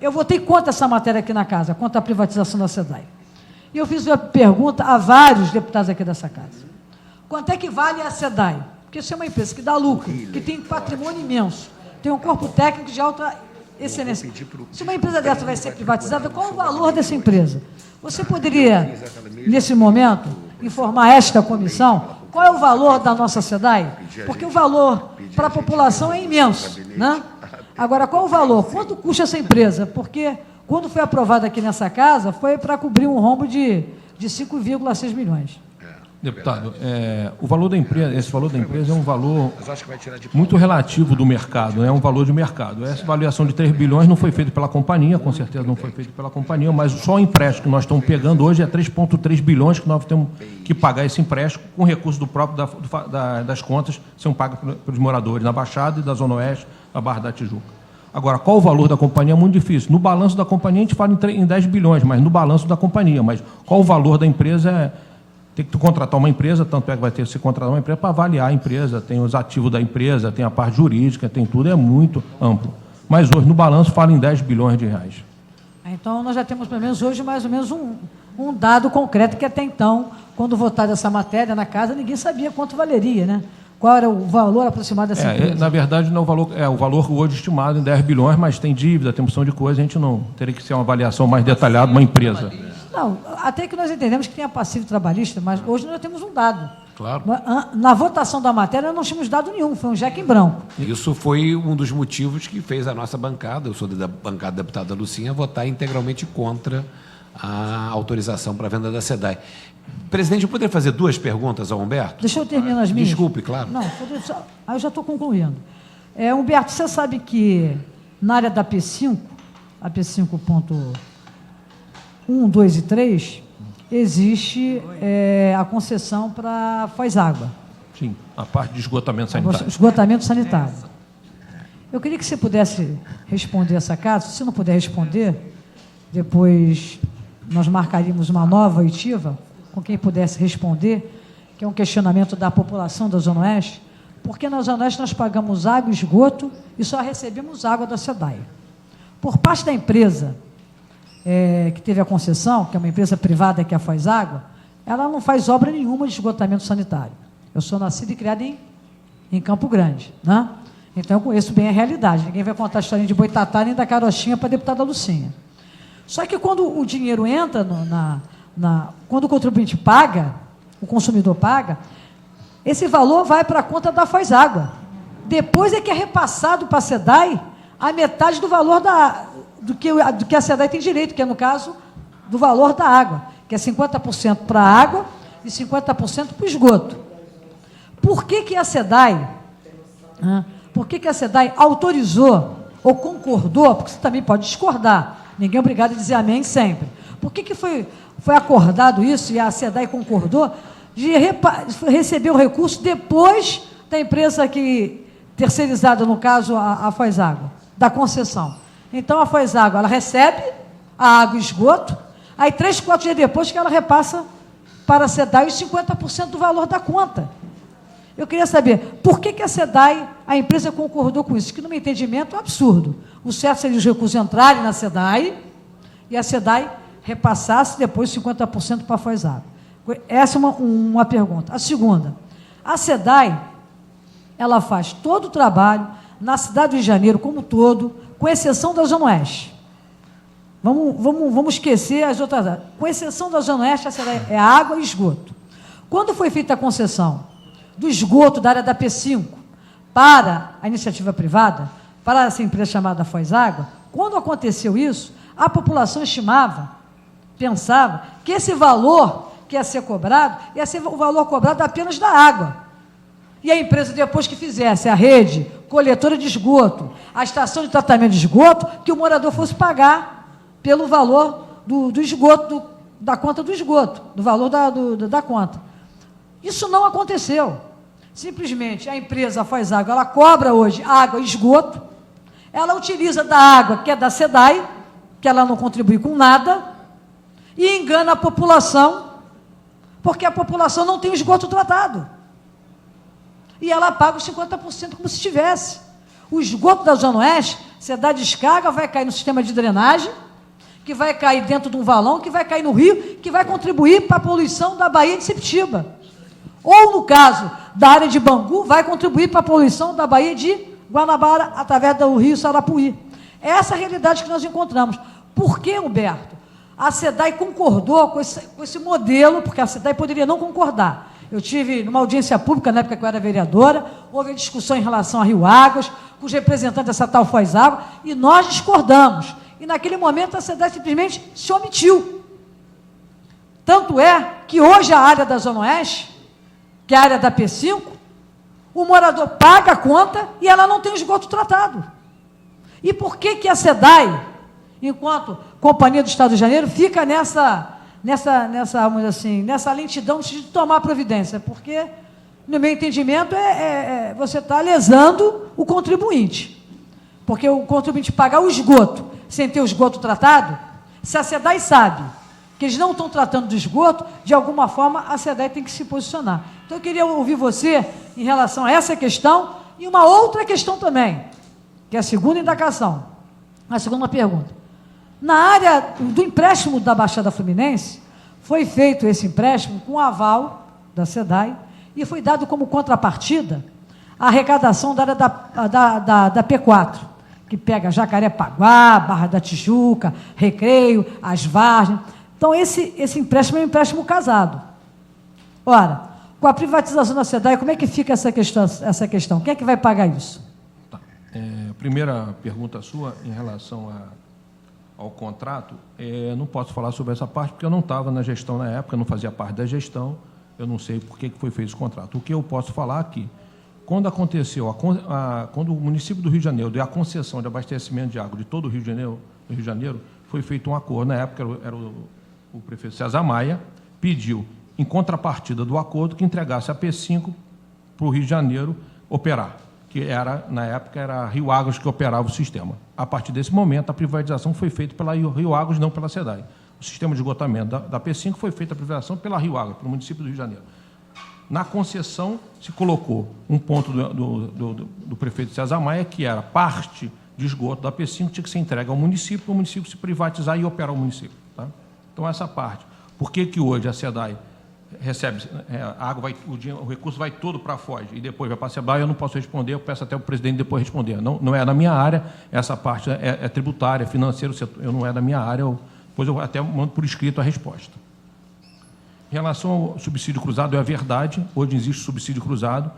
Speaker 1: eu votei contra essa matéria aqui na casa, contra a privatização da SEDAI. E eu fiz uma pergunta a vários deputados aqui dessa casa. Quanto é que vale a SEDAI? Porque isso é uma empresa que dá lucro, que tem patrimônio imenso, tem um corpo técnico de alta excelência. Se uma empresa dessa vai ser privatizada, qual o valor dessa empresa? Você poderia, nesse momento, informar esta comissão qual é o valor da nossa SEDAI? Porque o valor para a população é imenso, né? Agora, qual o valor? Quanto custa essa empresa? Porque quando foi aprovada aqui nessa casa, foi para cobrir um rombo de 5,6 milhões.
Speaker 4: Deputado, o valor da empresa, esse valor da empresa é um valor muito relativo do mercado, é um valor de mercado. Essa avaliação de 3 bilhões não foi feita pela companhia, com certeza não foi feita pela companhia, mas só o empréstimo que nós estamos pegando hoje é 3,3 bilhões que nós temos que pagar esse empréstimo com recurso do próprio das contas que são pagas pelos moradores na Baixada e da Zona Oeste, da Barra da Tijuca. Agora, qual o valor da companhia é muito difícil. No balanço da companhia a gente fala em 10 bilhões, mas no balanço da companhia. Mas qual o valor da empresa tem que contratar uma empresa, tanto é que vai ter que se contratar uma empresa para avaliar a empresa, tem os ativos da empresa, tem a parte jurídica, tem tudo, é muito amplo. Mas hoje, no balanço, fala em 10 bilhões de reais.
Speaker 1: Então, nós já temos, pelo menos hoje, mais ou menos um dado concreto, que até então, quando votada essa matéria na casa, ninguém sabia quanto valeria, né? Qual era o valor aproximado dessa empresa?
Speaker 4: Na verdade, não o valor hoje estimado em 10 bilhões, mas tem dívida, tem opção de coisa, a gente não teria que ser uma avaliação mais detalhada, uma empresa.
Speaker 1: Não, até que nós entendemos que tem a passiva trabalhista, mas hoje nós temos um dado.
Speaker 7: Claro.
Speaker 1: Na votação da matéria, não tínhamos dado nenhum, foi um cheque em branco.
Speaker 7: Isso foi um dos motivos que fez a nossa bancada, eu sou da bancada da deputada Lucinha, votar integralmente contra a autorização para a venda da SEDAI. Presidente, eu poderia fazer 2 perguntas ao Humberto?
Speaker 1: Deixa eu terminar as minhas.
Speaker 7: Desculpe, claro.
Speaker 1: Não, eu já estou concluindo. Humberto, você sabe que na área da P5, a P5.1, 2 e 3, existe a concessão para a Foz Água.
Speaker 4: Sim, a parte de esgotamento sanitário.
Speaker 1: Esgotamento sanitário. Eu queria que você pudesse responder essa casa. Se você não puder responder, depois nós marcaríamos uma nova oitiva com quem pudesse responder, que é um questionamento da população da Zona Oeste, porque na Zona Oeste nós pagamos água e esgoto e só recebemos água da SEDAI. Por parte da empresa que teve a concessão, que é uma empresa privada que é a Foz Água, ela não faz obra nenhuma de esgotamento sanitário. Eu sou nascido e criado em Campo Grande, né? Então eu conheço bem a realidade. Ninguém vai contar a historinha de Boitatá nem da carochinha para a deputada Lucinha. Só que quando o dinheiro entra quando o contribuinte paga, o consumidor paga, esse valor vai para a conta da Foz Água. Depois é que é repassado para a SEDAI a metade do valor do que a SEDAI tem direito, que é, no caso, do valor da água, que é 50% para a água e 50% para o esgoto. Por que a SEDAI, autorizou ou concordou, porque você também pode discordar, ninguém é obrigado a dizer amém sempre. Por que foi acordado isso e a SEDAI concordou de receber o recurso depois da empresa terceirizada, no caso, a Fozágua, da concessão? Então, a Fozágua, ela recebe a água e esgoto, aí 3, 4 dias depois que ela repassa para a SEDAI os 50% do valor da conta. Eu queria saber, por que a SEDAI, a empresa concordou com isso? Que, no meu entendimento, é um absurdo. O certo seria os recursos entrarem na SEDAI e a SEDAI repassasse depois 50% para a Fozágua. Essa é uma pergunta. A segunda, a SEDAI, ela faz todo o trabalho na cidade do Rio de Janeiro como um todo, com exceção da Zona Oeste. Vamos esquecer as outras áreas. Com exceção da Zona Oeste, a SEDAI é água e esgoto. Quando foi feita a concessão do esgoto da área da P5 para a iniciativa privada, para essa empresa chamada Fozágua, quando aconteceu isso, a população pensava que esse valor que ia ser cobrado, ia ser o valor cobrado apenas da água. E a empresa, depois que fizesse a rede coletora de esgoto, a estação de tratamento de esgoto, que o morador fosse pagar pelo valor do esgoto, da conta do esgoto, do valor da conta. Isso não aconteceu. Simplesmente a empresa Fozágua, ela cobra hoje água e esgoto, ela utiliza da água que é da SEDAI, que ela não contribui com nada, e engana a população, porque a população não tem esgoto tratado. E ela paga os 50% como se tivesse. O esgoto da Zona Oeste, você dá descarga, vai cair no sistema de drenagem, que vai cair dentro de um valão, que vai cair no rio, que vai contribuir para a poluição da Baía de Sepetiba. Ou, no caso da área de Bangu, vai contribuir para a poluição da Baía de Guanabara, através do rio Sarapuí. Essa é a realidade que nós encontramos. Por que, Humberto? A SEDAI concordou com esse modelo, porque a SEDAI poderia não concordar. Eu tive numa audiência pública, na época que eu era vereadora, houve discussão em relação a Rio Águas, com os representantes dessa tal Fozágua, e nós discordamos. E, naquele momento, a SEDAI simplesmente se omitiu. Tanto é que hoje a área da Zona Oeste, que é a área da P5, o morador paga a conta e ela não tem esgoto tratado. E por que a SEDAI, enquanto Companhia do Estado do Rio de Janeiro, fica vamos dizer assim, nessa lentidão de tomar providência? Porque, no meu entendimento, você está lesando o contribuinte. Porque o contribuinte pagar o esgoto sem ter o esgoto tratado, se a SEDAI sabe que eles não estão tratando do esgoto, de alguma forma a SEDAI tem que se posicionar. Então, eu queria ouvir você em relação a essa questão e uma outra questão também, que é a segunda indagação, a segunda pergunta. Na área do empréstimo da Baixada Fluminense, foi feito esse empréstimo com aval da SEDAI e foi dado como contrapartida a arrecadação da área da P4, que pega Jacarepaguá, Barra da Tijuca, Recreio, As Vargens. Então, esse empréstimo é um empréstimo casado. Ora, com a privatização da SEDAI, como é que fica essa questão? Quem é que vai pagar isso?
Speaker 4: Tá. Primeira pergunta sua, em relação ao contrato, não posso falar sobre essa parte, porque eu não estava na gestão na época, não fazia parte da gestão, eu não sei por que foi feito esse contrato. O que eu posso falar aqui, quando aconteceu, quando o município do Rio de Janeiro deu a concessão de abastecimento de água de todo o Rio de Janeiro, foi feito um acordo, na época era o prefeito César Maia, pediu, em contrapartida do acordo, que entregasse a P5 para o Rio de Janeiro operar, que na época era Rio Águas que operava o sistema. A partir desse momento, a privatização foi feita pela Rio Águas, não pela SEDAI. O sistema de esgotamento da P5 foi feita a privatização pela Rio Águas, pelo município do Rio de Janeiro. Na concessão, se colocou um ponto do prefeito César Maia, que era parte de esgoto da P5, tinha que ser entregue ao município, para o município se privatizar e operar o município. Tá? Então, essa parte. Por que hoje a SEDAI recebe a água, o recurso vai todo para a Foz e depois vai para a SEDAI? Eu não posso responder, eu peço até o presidente depois responder. Não é da minha área, essa parte é tributária, financeira, eu não é da minha área, depois eu até mando por escrito a resposta. Em relação ao subsídio cruzado, é a verdade, hoje existe subsídio cruzado,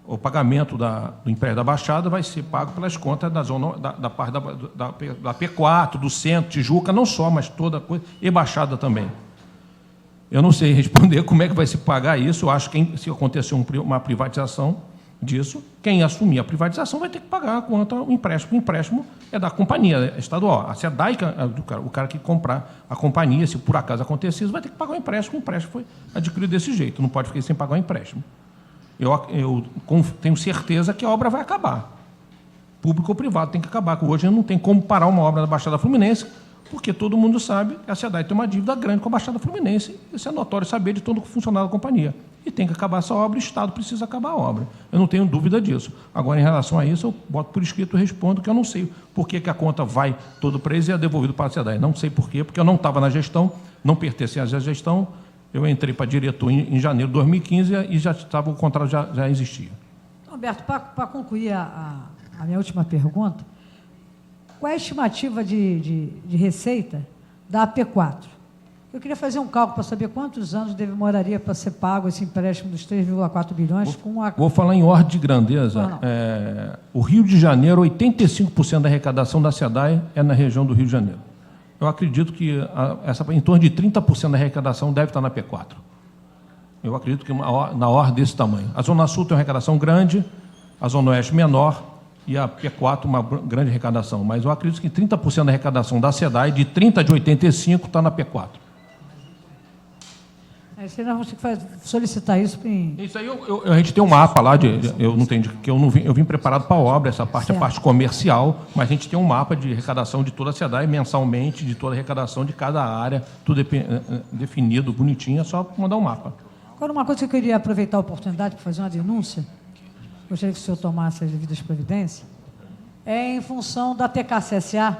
Speaker 4: o pagamento do empréstimo da Baixada vai ser pago pelas contas da parte da P4, do Centro, Tijuca, não só, mas toda a coisa, e Baixada também. Eu não sei responder como é que vai se pagar isso. Eu acho que se acontecer uma privatização disso, quem assumir a privatização vai ter que pagar a conta, o empréstimo. O empréstimo é da companhia estadual. A SEDAI, o cara que comprar a companhia, se por acaso acontecer isso, vai ter que pagar o empréstimo. O empréstimo foi adquirido desse jeito, não pode ficar sem pagar o empréstimo. Eu tenho certeza que a obra vai acabar. Público ou privado tem que acabar. Hoje não tem como parar uma obra da Baixada Fluminense, porque todo mundo sabe que a SEDAI tem uma dívida grande com a Baixada Fluminense. Isso é notório saber de todo funcionário da companhia. E tem que acabar essa obra, o Estado precisa acabar a obra. Eu não tenho dúvida disso. Agora, em relação a isso, eu boto por escrito e respondo que eu não sei por que a conta vai todo preso e é devolvido para a SEDAI. Não sei por quê, porque eu não estava na gestão, não pertencia à gestão. Eu entrei para diretor em janeiro de 2015 e já estava, o contrato já existia.
Speaker 1: Alberto, para concluir a minha última pergunta, qual é a estimativa de receita da AP4? Eu queria fazer um cálculo para saber quantos anos demoraria para ser pago esse empréstimo dos 3,4 bilhões com a...
Speaker 4: Vou falar em ordem de grandeza. O Rio de Janeiro, 85% da arrecadação da SEDAI é na região do Rio de Janeiro. Eu acredito que em torno de 30% da arrecadação deve estar na P4. Eu acredito que na ordem desse tamanho. A Zona Sul tem uma arrecadação grande, a Zona Oeste menor, e a P4 uma grande arrecadação. Mas eu acredito que 30% da arrecadação da SEDAI, de 30 de 85, está na P4.
Speaker 1: Nós vamos ter que solicitar isso em...
Speaker 4: Isso aí, a gente tem um mapa lá, eu vim preparado para a obra, essa parte é a parte comercial, mas a gente tem um mapa de arrecadação de toda a SEDAI, mensalmente, de toda a arrecadação de cada área, tudo definido, bonitinho, é só mandar um mapa.
Speaker 1: Agora, uma coisa que eu queria aproveitar a oportunidade para fazer uma denúncia, gostaria que o senhor tomasse as devidas providências, é em função da TKCSA,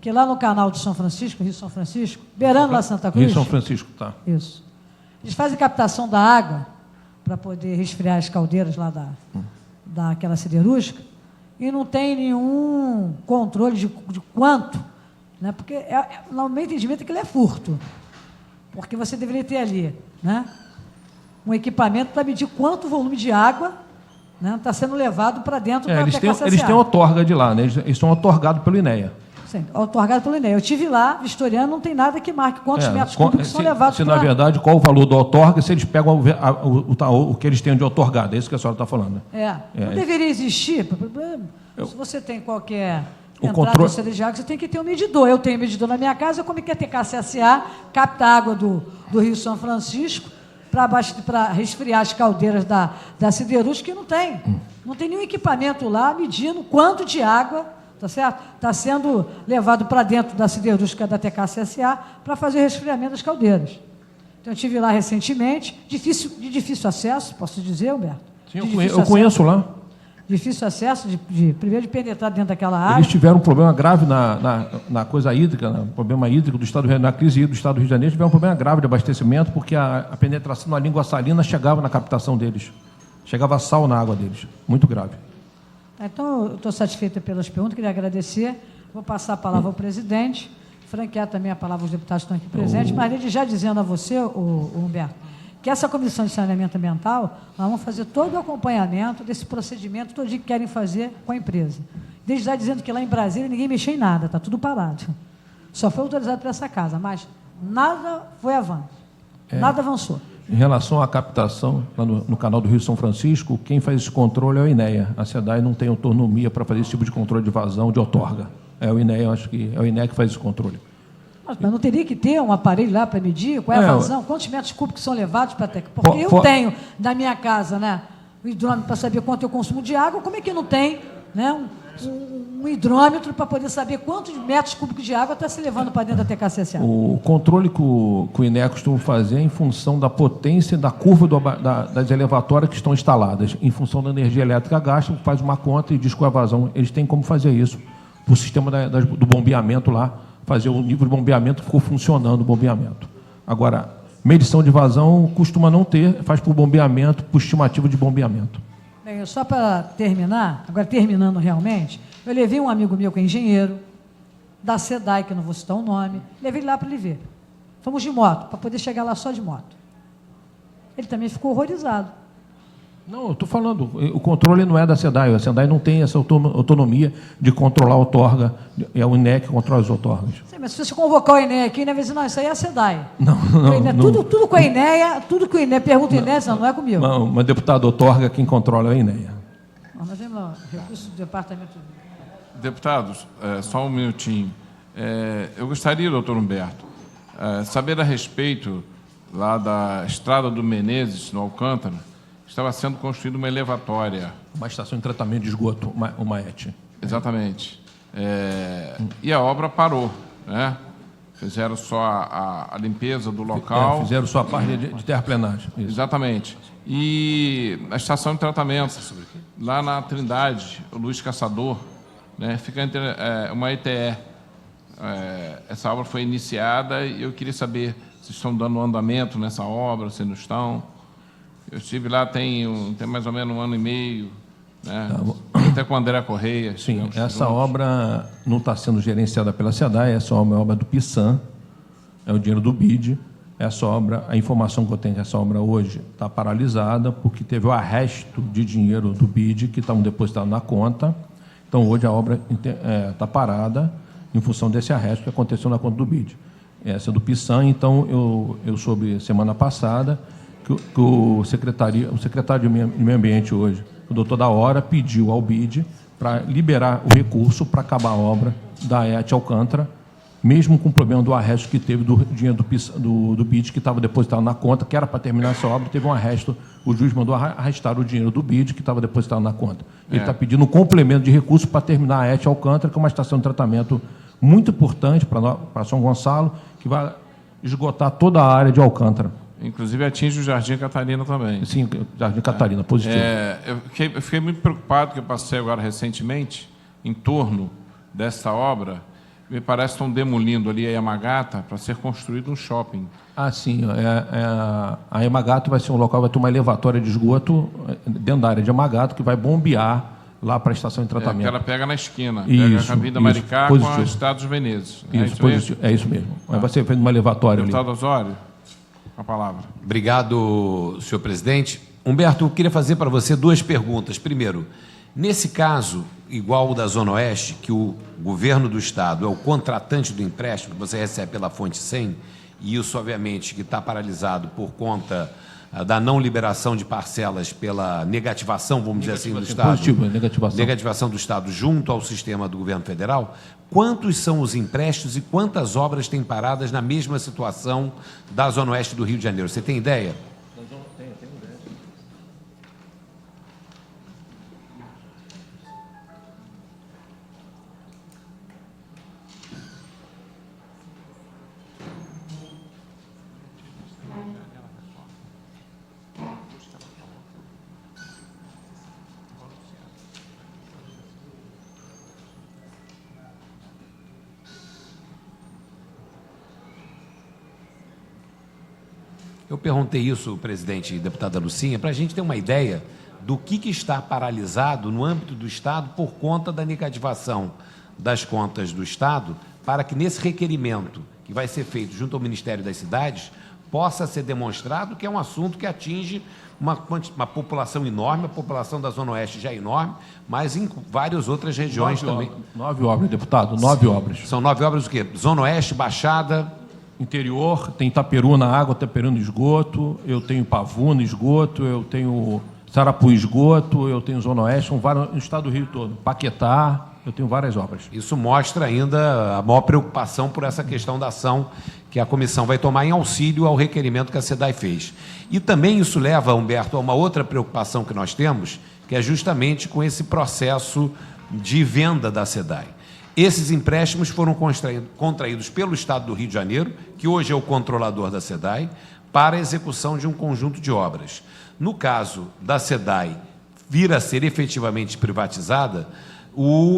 Speaker 1: que lá no canal de São Francisco, Rio São Francisco, beirando lá Santa Cruz...
Speaker 4: Rio São Francisco, tá.
Speaker 1: Isso. Eles fazem captação da água para poder resfriar as caldeiras lá daquela siderúrgica e não tem nenhum controle de quanto, né? Porque, no meu entendimento, aquilo é furto. Porque você deveria ter ali, né, um equipamento para medir quanto volume de água está sendo levado para dentro da TKCSA.
Speaker 4: Eles têm outorga de lá, né? Eles são outorgados pelo INEA.
Speaker 1: Sim, outorgado pelo INEA. Eu estive lá, vistoriando, não tem nada que marque quantos metros cúbicos são levados para...
Speaker 4: Na verdade, qual o valor do outorga, se eles pegam o que eles têm de outorgado, é isso que a senhora está falando.
Speaker 1: Não deveria existir. Se você tem qualquer entrada
Speaker 4: controle...
Speaker 1: de água, você tem que ter um medidor. Eu tenho medidor na minha casa, como é que a TKCSA capta a água do Rio São Francisco para resfriar as caldeiras da siderúrgica, que não tem. Não tem nenhum equipamento lá medindo quanto de água... Tá certo? Está sendo levado para dentro da siderúrgica da TKCSA para fazer o resfriamento das caldeiras. Então, eu estive lá recentemente, de difícil acesso, posso dizer, Humberto?
Speaker 4: Sim, eu conheço lá.
Speaker 1: Difícil acesso, primeiro de penetrar dentro daquela área.
Speaker 4: Eles tiveram um problema grave na coisa hídrica, no problema hídrico do Estado do Rio de Janeiro, na crise do Estado do Rio de Janeiro, tiveram um problema grave de abastecimento, porque a penetração na língua salina chegava na captação deles. Chegava sal na água deles. Muito grave.
Speaker 1: Então, eu estou satisfeita pelas perguntas, queria agradecer. Vou passar a palavra ao presidente, franquear também a palavra aos deputados que estão aqui presentes, mas ele já dizendo a você, o Humberto, que essa comissão de saneamento ambiental, nós vamos fazer todo o acompanhamento desse procedimento todo que querem fazer com a empresa. Desde já dizendo que lá em Brasília ninguém mexeu em nada, está tudo parado. Só foi autorizado para essa casa, mas nada foi avanço, nada avançou.
Speaker 4: Em relação à captação, lá no canal do Rio São Francisco, quem faz esse controle é o INEA. A SEDAI não tem autonomia para fazer esse tipo de controle de vazão, de outorga. É o INEA, eu acho que é o INEA que faz esse controle.
Speaker 1: Mas não teria que ter um aparelho lá para medir qual é a vazão? Quantos metros cúbicos são levados para a TEC? Porque eu tenho na minha casa, né, o hidrômetro para saber quanto eu consumo de água, como é que não tem, né, um hidrômetro para poder saber quantos metros cúbicos de água está se levando para dentro da TKCSA? O
Speaker 4: controle que o INEA costuma fazer é em função da potência da curva das elevatórias que estão instaladas. Em função da energia elétrica gasta, faz uma conta e diz qual é a vazão. Eles têm como fazer isso. O sistema do bombeamento lá, fazer o nível de bombeamento, ficou funcionando o bombeamento. Agora, medição de vazão costuma não ter, faz por bombeamento, por estimativa de bombeamento.
Speaker 1: Bem, só para terminar, agora terminando realmente, eu levei um amigo meu que é engenheiro, da SEDAI, que eu não vou citar o nome, levei ele lá para ele ver. Fomos de moto, para poder chegar lá só de moto. Ele também ficou horrorizado.
Speaker 4: Não, eu estou falando, o controle não é da SEDAI, a SEDAI não tem essa autonomia de controlar a outorga, é o INEA que controla as outorgas.
Speaker 1: Sim, mas se você convocar o INEA aqui, o INEA vai dizer, não, isso aí é a SEDAI.
Speaker 4: Não.
Speaker 1: Tudo com a INEA, tudo que o INEA pergunta o INEA, não é comigo.
Speaker 4: Não, mas deputado outorga, quem controla é a INEA.
Speaker 1: Nós temos recurso do departamento.
Speaker 2: Deputados, só um minutinho. Eu gostaria, doutor Humberto, saber a respeito lá da Estrada do Menezes, no Alcântara, estava sendo construída uma elevatória.
Speaker 4: Uma estação de tratamento de esgoto, uma ET.
Speaker 2: Exatamente. E a obra parou, né? Fizeram só a limpeza do local.
Speaker 4: Fizeram só a parte de terraplenagem. Isso.
Speaker 2: Exatamente. E a estação de tratamento, lá na Trindade, o Luiz Caçador, né? Fica entre uma ETE. Essa obra foi iniciada e eu queria saber se estão dando andamento nessa obra, se não estão. Eu estive lá tem mais ou menos 1 ano e meio, né? Até com o André Correia.
Speaker 4: Sim, essa obra não está sendo gerenciada pela SEDAI, essa obra é obra do PISAN, é o dinheiro do BID. Essa obra, a informação que eu tenho é que essa obra hoje está paralisada porque teve o arresto de dinheiro do BID que estavam depositados na conta. Então, hoje a obra está parada em função desse arresto que aconteceu na conta do BID. Essa é do PISAN, então eu soube semana passada que o secretário de Meio Ambiente hoje, o doutor da Hora, pediu ao BID para liberar o recurso para acabar a obra da ET Alcântara, mesmo com o problema do arresto que teve do dinheiro do BID que estava depositado na conta, que era para terminar essa obra, teve um arresto, o juiz mandou arrestar o dinheiro do BID que estava depositado na conta. Ele está pedindo um complemento de recurso para terminar a ET Alcântara, que é uma estação de tratamento muito importante para São Gonçalo, que vai esgotar toda a área de Alcântara.
Speaker 2: Inclusive atinge o Jardim Catarina também.
Speaker 4: Sim, Jardim Catarina, positivo.
Speaker 2: Eu fiquei muito preocupado, que eu passei agora recentemente, em torno dessa obra, me parece que estão demolindo ali a Yamagata para ser construído um shopping.
Speaker 4: Ah, sim. A Yamagata vai ser um local, vai ter uma elevatória de esgoto dentro da área de Yamagata, que vai bombear lá para a estação de tratamento.
Speaker 2: Que ela pega na esquina,
Speaker 4: Isso,
Speaker 2: pega a Avenida Maricá com a Estrada dos Menezes.
Speaker 4: Isso, positivo. É isso mesmo. Vai ser feito uma elevatória ali.
Speaker 2: Deputado Osório, a palavra.
Speaker 7: Obrigado, senhor presidente. Humberto, eu queria fazer para você 2 perguntas. Primeiro, nesse caso, igual o da Zona Oeste, que o governo do Estado é o contratante do empréstimo que você recebe pela fonte 100, e isso, obviamente, que está paralisado por conta da não liberação de parcelas pela negativação, vamos dizer assim, do Estado.
Speaker 4: Positivo, negativação.
Speaker 7: Negativação do Estado junto ao sistema do governo federal. Quantos são os empréstimos e quantas obras têm paradas na mesma situação da Zona Oeste do Rio de Janeiro? Você tem ideia?
Speaker 4: Tenho ideia.
Speaker 7: Eu perguntei isso, presidente e deputada Lucinha, para a gente ter uma ideia do que está paralisado no âmbito do Estado por conta da negativação das contas do Estado, para que nesse requerimento que vai ser feito junto ao Ministério das Cidades possa ser demonstrado que é um assunto que atinge uma população enorme, a população da Zona Oeste já é enorme, mas em várias outras regiões também.
Speaker 4: 9 obras, deputado, 9 obras.
Speaker 7: São 9 obras o quê? Zona Oeste, Baixada...
Speaker 4: Interior, tem Itaperu na água, Itaperu no esgoto, eu tenho Pavu no esgoto, eu tenho Sarapu esgoto, eu tenho Zona Oeste, no estado do Rio todo, Paquetá, eu tenho várias obras.
Speaker 7: Isso mostra ainda a maior preocupação por essa questão da ação que a comissão vai tomar em auxílio ao requerimento que a SEDAI fez. E também isso leva, Humberto, a uma outra preocupação que nós temos, que é justamente com esse processo de venda da SEDAI. Esses empréstimos foram contraídos pelo Estado do Rio de Janeiro, que hoje é o controlador da SEDAI, para a execução de um conjunto de obras. No caso da SEDAI vir a ser efetivamente privatizada,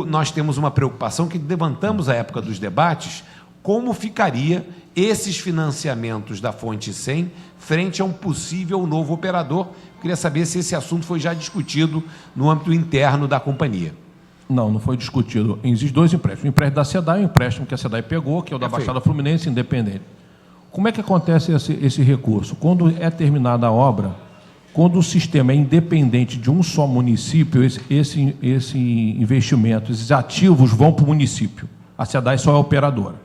Speaker 7: nós temos uma preocupação que levantamos à época dos debates, como ficaria esses financiamentos da fonte 100 frente a um possível novo operador. Eu queria saber se esse assunto foi já discutido no âmbito interno da companhia.
Speaker 4: Não foi discutido. Existem 2 empréstimos. O empréstimo da SEDAI, o empréstimo que a SEDAI pegou, que é o da Baixada Fluminense, independente. Como é que acontece esse recurso? Quando é terminada a obra, Quando o sistema é independente de um só município, esse investimento, esses ativos vão para o município. A SEDAI só é operadora.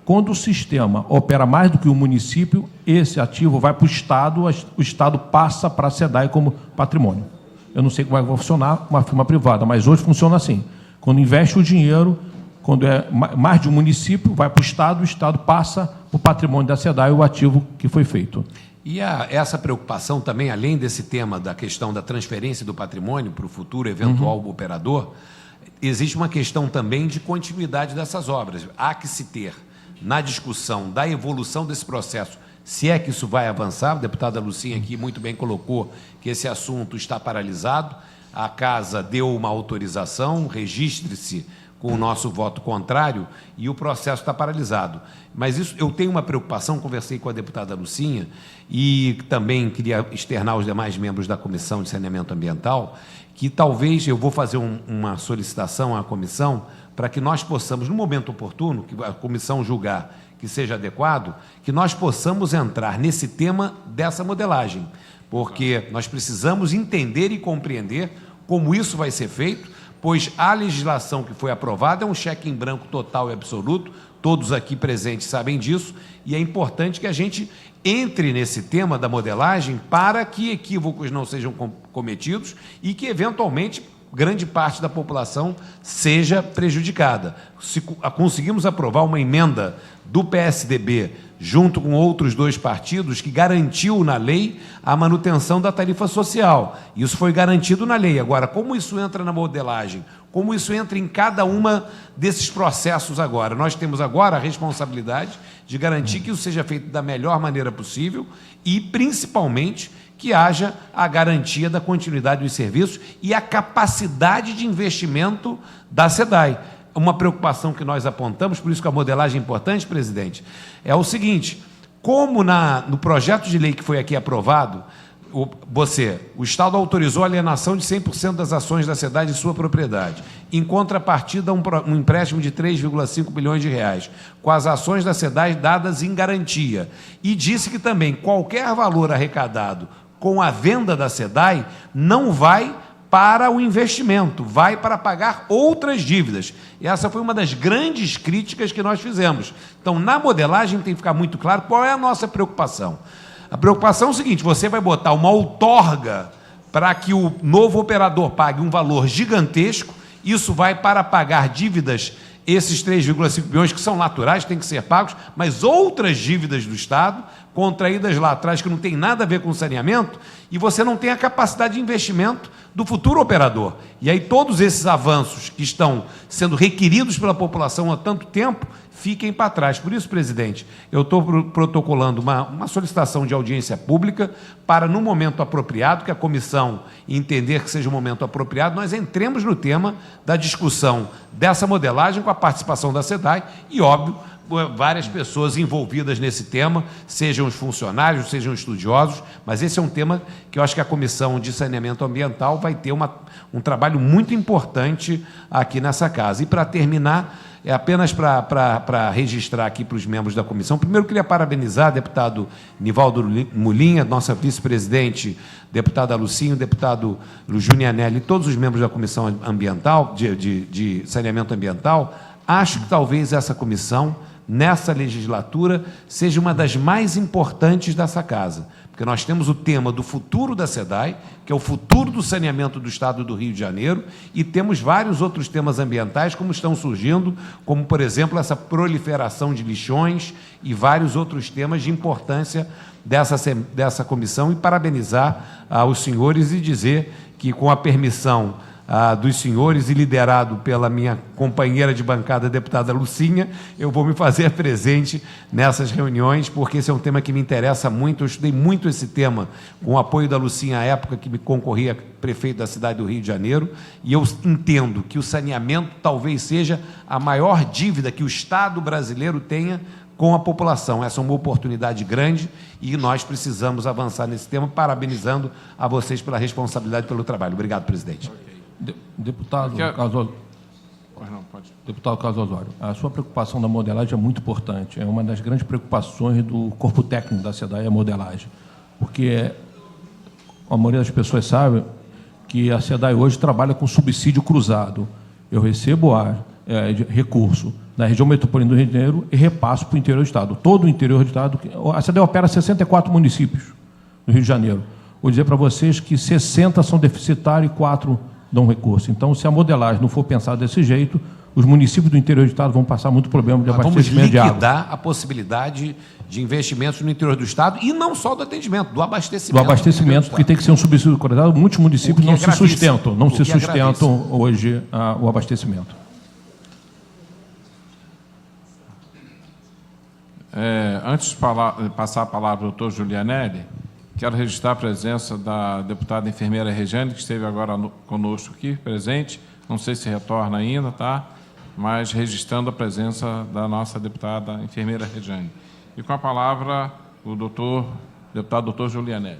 Speaker 4: Quando o sistema opera mais do que o município, esse ativo vai para o Estado, o Estado passa para a SEDAI como patrimônio. Eu não sei como vai funcionar uma firma privada, mas hoje funciona assim. Quando investe o dinheiro, quando é mais de um município, vai para o Estado passa para o patrimônio da SEDAI o ativo que foi feito.
Speaker 7: E essa preocupação também, além desse tema da questão da transferência do patrimônio para o futuro eventual operador, existe uma questão também de continuidade dessas obras. Há que se ter, na discussão da evolução desse processo, se é que isso vai avançar, a deputada Lucinha aqui muito bem colocou que esse assunto está paralisado, a Casa deu uma autorização, registre-se com o nosso voto contrário, e o processo está paralisado. Mas isso, eu tenho uma preocupação, conversei com a deputada Lucinha, e também queria externar aos demais membros da Comissão de Saneamento Ambiental, que talvez eu vou fazer uma solicitação à comissão para que nós possamos, no momento oportuno, que a comissão julgar que seja adequado, que nós possamos entrar nesse tema dessa modelagem, porque nós precisamos entender e compreender como isso vai ser feito, pois a legislação que foi aprovada é um cheque em branco total e absoluto, todos aqui presentes sabem disso, e é importante que a gente entre nesse tema da modelagem para que equívocos não sejam cometidos e que, eventualmente, grande parte da população seja prejudicada. Se conseguimos aprovar uma emenda do PSDB, junto com outros dois partidos, que garantiu na lei a manutenção da tarifa social. Isso foi garantido na lei. Agora, como isso entra na modelagem? Como isso entra em cada uma desses processos agora? Nós temos agora a responsabilidade de garantir que isso seja feito da melhor maneira possível e, principalmente, que haja a garantia da continuidade dos serviços e a capacidade de investimento da SEDAI. Uma preocupação que nós apontamos, por isso que a modelagem é importante, presidente, é o seguinte: como no projeto de lei que foi aqui aprovado, o Estado autorizou a alienação de 100% das ações da SEDAI de sua propriedade, em contrapartida um empréstimo de 3,5 bilhões de reais, com as ações da SEDAI dadas em garantia, e disse que também qualquer valor arrecadado com a venda da SEDAI não vai para o investimento, vai para pagar outras dívidas. E essa foi uma das grandes críticas que nós fizemos. Então, na modelagem tem que ficar muito claro qual é a nossa preocupação. A preocupação é o seguinte: você vai botar uma outorga para que o novo operador pague um valor gigantesco, isso vai para pagar dívidas, esses 3,5 bilhões que são naturais, têm que ser pagos, mas outras dívidas do Estado, contraídas lá atrás, que não tem nada a ver com saneamento, e você não tem a capacidade de investimento do futuro operador. E aí todos esses avanços que estão sendo requeridos pela população há tanto tempo fiquem para trás. Por isso, presidente, eu estou protocolando uma solicitação de audiência pública para, no momento apropriado, que a comissão entender que seja um momento apropriado, nós entremos no tema da discussão dessa modelagem com a participação da SEDAI e, óbvio, várias pessoas envolvidas nesse tema, sejam os funcionários, sejam estudiosos, mas esse é um tema que eu acho que a Comissão de Saneamento Ambiental vai ter um trabalho muito importante aqui nessa casa. E, para terminar, é apenas para registrar aqui para os membros da comissão. Primeiro, eu queria parabenizar o deputado Nivaldo Mulinha, nossa vice-presidente, deputada Lucinha, o deputado Junianelli e todos os membros da Comissão Ambiental, de Saneamento Ambiental. Acho que talvez essa comissão, nessa legislatura, seja uma das mais importantes dessa casa, porque nós temos o tema do futuro da SEDAI, que é o futuro do saneamento do Estado do Rio de Janeiro, e temos vários outros temas ambientais, como estão surgindo, como, por exemplo, essa proliferação de lixões e vários outros temas de importância dessa comissão, e parabenizar os senhores e dizer que, com a permissão dos senhores e liderado pela minha companheira de bancada, a deputada Lucinha, eu vou me fazer presente nessas reuniões, porque esse é um tema que me interessa muito. Eu estudei muito esse tema com o apoio da Lucinha à época que me concorria prefeito da cidade do Rio de Janeiro, e eu entendo que o saneamento talvez seja a maior dívida que o Estado brasileiro tenha com a população. Essa é uma oportunidade grande e nós precisamos avançar nesse tema, parabenizando a vocês pela responsabilidade e pelo trabalho. Obrigado, presidente.
Speaker 4: Deputado Carlos Osório, a sua preocupação da modelagem é muito importante. É uma das grandes preocupações do corpo técnico da SEDAI, a modelagem. Porque a maioria das pessoas sabe que a SEDAI hoje trabalha com subsídio cruzado. Eu recebo recurso da região metropolitana do Rio de Janeiro e repasso para o interior do Estado. Todo o interior do Estado, a SEDAI opera 64 municípios no Rio de Janeiro. Vou dizer para vocês que 60 são deficitários e 4 dão recurso. Então, se a modelagem não for pensada desse jeito, os municípios do interior do Estado vão passar muito problema de abastecimento de água.
Speaker 7: Vamos liquidar a possibilidade de investimentos no interior do Estado e não só do atendimento, do abastecimento.
Speaker 4: Do abastecimento, porque tem que ser um subsídio cruzado. Muitos municípios não se sustentam, hoje o abastecimento.
Speaker 2: Antes de passar a palavra ao doutor Julianelli, quero registrar a presença da deputada enfermeira Regiane, que esteve agora conosco aqui, presente. Não sei se retorna ainda, tá? Mas registrando a presença da nossa deputada enfermeira Regiane. E com a palavra, o deputado doutor Julianelli.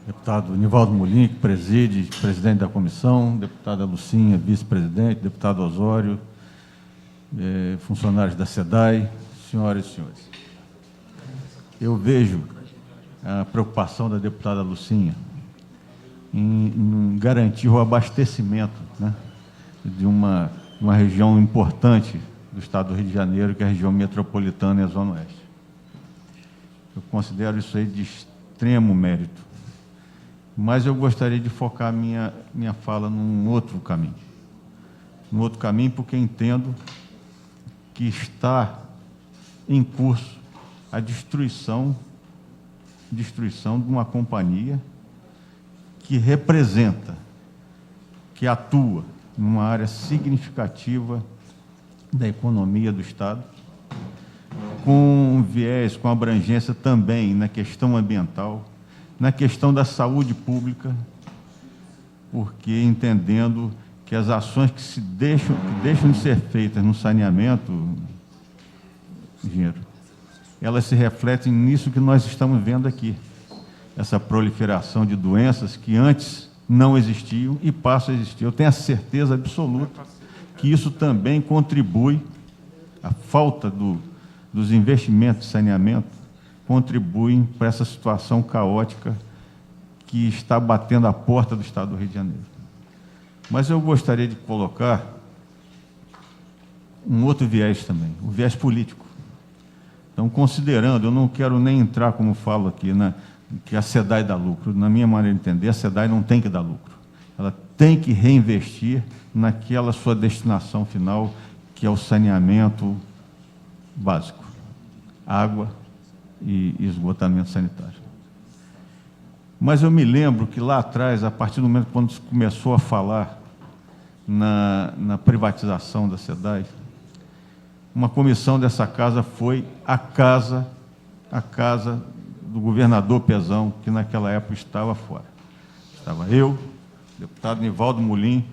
Speaker 3: Deputado Nivaldo Molin, que preside, presidente da comissão, deputada Lucinha, vice-presidente, deputado Osório, funcionários da SEDAI, senhoras e senhores. Eu vejo a preocupação da deputada Lucinha em garantir o abastecimento, né, de uma região importante do Estado do Rio de Janeiro, que é a região metropolitana e a Zona Oeste. Eu considero isso aí de extremo mérito. Mas eu gostaria de focar minha fala num outro caminho. Num outro caminho, porque entendo que está em curso a destruição de uma companhia que representa, que atua numa área significativa da economia do Estado, com viés, com abrangência também na questão ambiental, na questão da saúde pública, porque entendendo que as ações que deixam de ser feitas no saneamento, engenheiro, elas se refletem nisso que nós estamos vendo aqui, essa proliferação de doenças que antes não existiam e passam a existir. Eu tenho a certeza absoluta que isso também contribui, a falta dos investimentos de saneamento contribuem para essa situação caótica que está batendo a porta do Estado do Rio de Janeiro. Mas eu gostaria de colocar um outro viés também, o viés político. Então, considerando, eu não quero nem entrar, como falo aqui, que a SEDAI dá lucro. Na minha maneira de entender, a SEDAI não tem que dar lucro. Ela tem que reinvestir naquela sua destinação final, que é o saneamento básico, água e esgotamento sanitário. Mas eu me lembro que lá atrás, a partir do momento quando se começou a falar na privatização da SEDAI, uma comissão dessa casa foi a casa do governador Pezão, que naquela época estava fora. Estava eu, deputado Nivaldo Molin,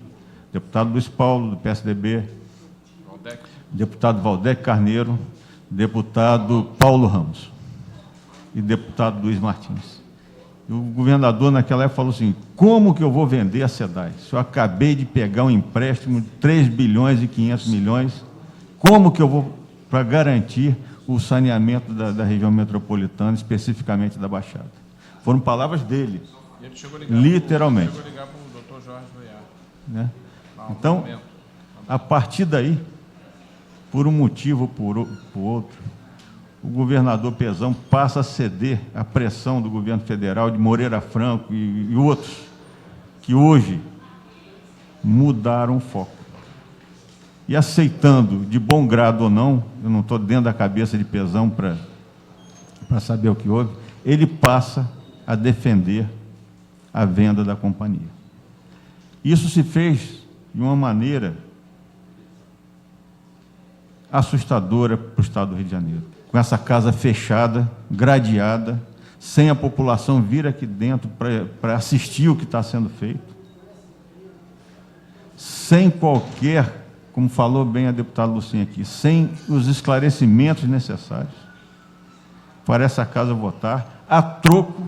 Speaker 3: deputado Luiz Paulo, do PSDB, deputado Valdec Carneiro, deputado Paulo Ramos e deputado Luiz Martins. E o governador, naquela época, falou assim: como que eu vou vender a SEDAI? Se eu acabei de pegar um empréstimo de 3 bilhões e 500 milhões, como que eu vou, para garantir o saneamento da região metropolitana, especificamente da Baixada? Foram palavras dele, literalmente.
Speaker 2: Chegou a ligar para o doutor Jorge Voiar.
Speaker 3: Né? Então, a partir daí, por um motivo ou por outro, o governador Pezão passa a ceder à pressão do governo federal, de Moreira Franco e outros, que hoje mudaram o foco. E aceitando, de bom grado ou não, eu não estou dentro da cabeça de Pezão para saber o que houve, ele passa a defender a venda da companhia. Isso se fez de uma maneira assustadora para o Estado do Rio de Janeiro, com essa casa fechada, gradeada, sem a população vir aqui dentro para assistir o que está sendo feito, sem qualquer, como falou bem a deputada Lucinha aqui, sem os esclarecimentos necessários para essa casa votar, a troco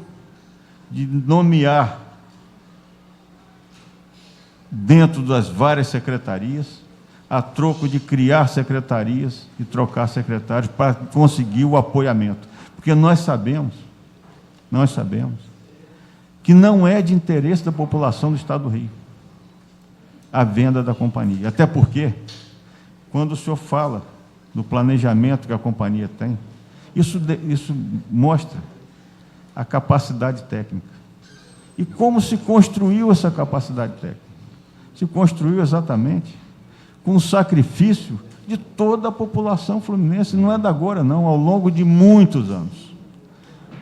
Speaker 3: de nomear dentro das várias secretarias, a troco de criar secretarias e trocar secretários para conseguir o apoiamento. Porque nós sabemos que não é de interesse da população do Estado do Rio a venda da companhia. Até porque, quando o senhor fala do planejamento que a companhia tem, isso mostra a capacidade técnica. E como se construiu essa capacidade técnica? Se construiu exatamente com o sacrifício de toda a população fluminense, não é de agora, não, ao longo de muitos anos.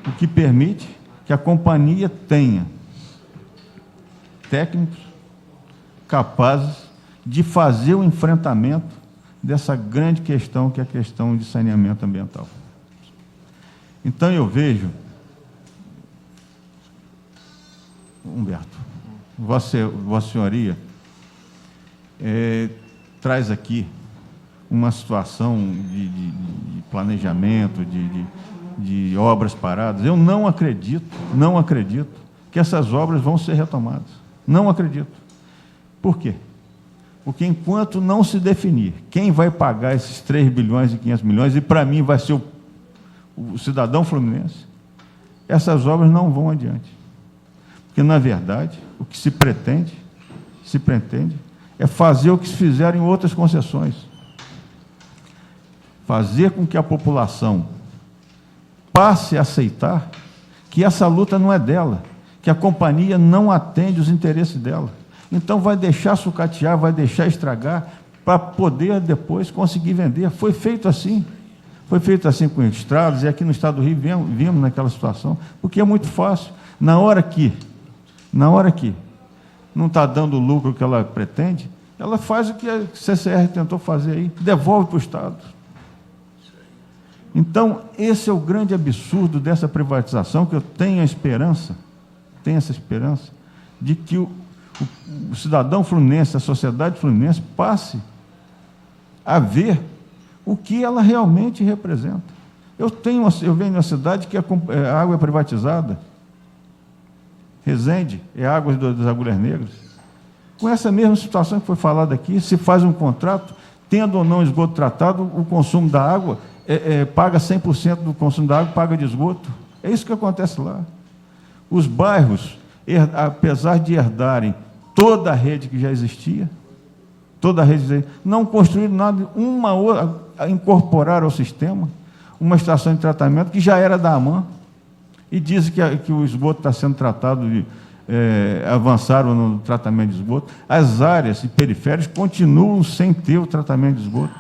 Speaker 3: O que permite que a companhia tenha técnicos capazes de fazer o enfrentamento dessa grande questão, que é a questão de saneamento ambiental. Então, eu vejo, Humberto, Vossa Senhoria traz aqui uma situação de planejamento, de obras paradas. Eu não acredito que essas obras vão ser retomadas. Não acredito. Por quê? Porque enquanto não se definir quem vai pagar esses 3 bilhões e 500 milhões, e para mim vai ser o cidadão fluminense, essas obras não vão adiante. Porque, na verdade, o que se pretende é fazer o que se fizeram em outras concessões. Fazer com que a população passe a aceitar que essa luta não é dela, que a companhia não atende os interesses dela. Então, vai deixar sucatear, vai deixar estragar, para poder depois conseguir vender. Foi feito assim com estradas, e aqui no Estado do Rio vimos naquela situação, porque é muito fácil. Na hora que não está dando o lucro que ela pretende, ela faz o que a CCR tentou fazer aí, devolve para o Estado. Então, esse é o grande absurdo dessa privatização, que eu tenho essa esperança, de que o cidadão fluminense, a sociedade fluminense, passe a ver o que ela realmente representa. Eu venho na cidade que a água é privatizada. Resende é água das Agulhas Negras. Com essa mesma situação que foi falada aqui, se faz um contrato, tendo ou não esgoto tratado, o consumo da água paga 100% do consumo da água, paga de esgoto. É isso que acontece lá. Os bairros, apesar de herdarem toda a rede que já existia, não construíram nada, incorporaram ao sistema uma estação de tratamento que já era da AMAN, e dizem que o esgoto está sendo tratado, avançaram no tratamento de esgoto. As áreas periféricas continuam sem ter o tratamento de esgoto.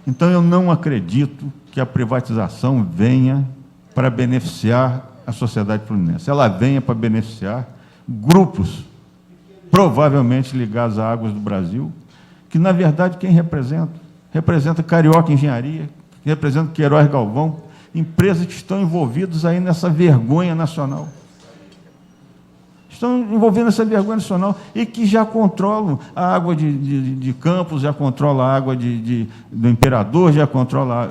Speaker 3: Então, eu não acredito que a privatização venha para beneficiar a sociedade fluminense. Ela venha para beneficiar grupos, provavelmente ligados a Águas do Brasil, que, na verdade, quem representa? Representa Carioca Engenharia, representa Queiroz Galvão, empresas que estão envolvidas aí nessa vergonha nacional. Estão envolvidos nessa vergonha nacional e que já controlam a água de Campos, já controlam a água do Imperador, já controlam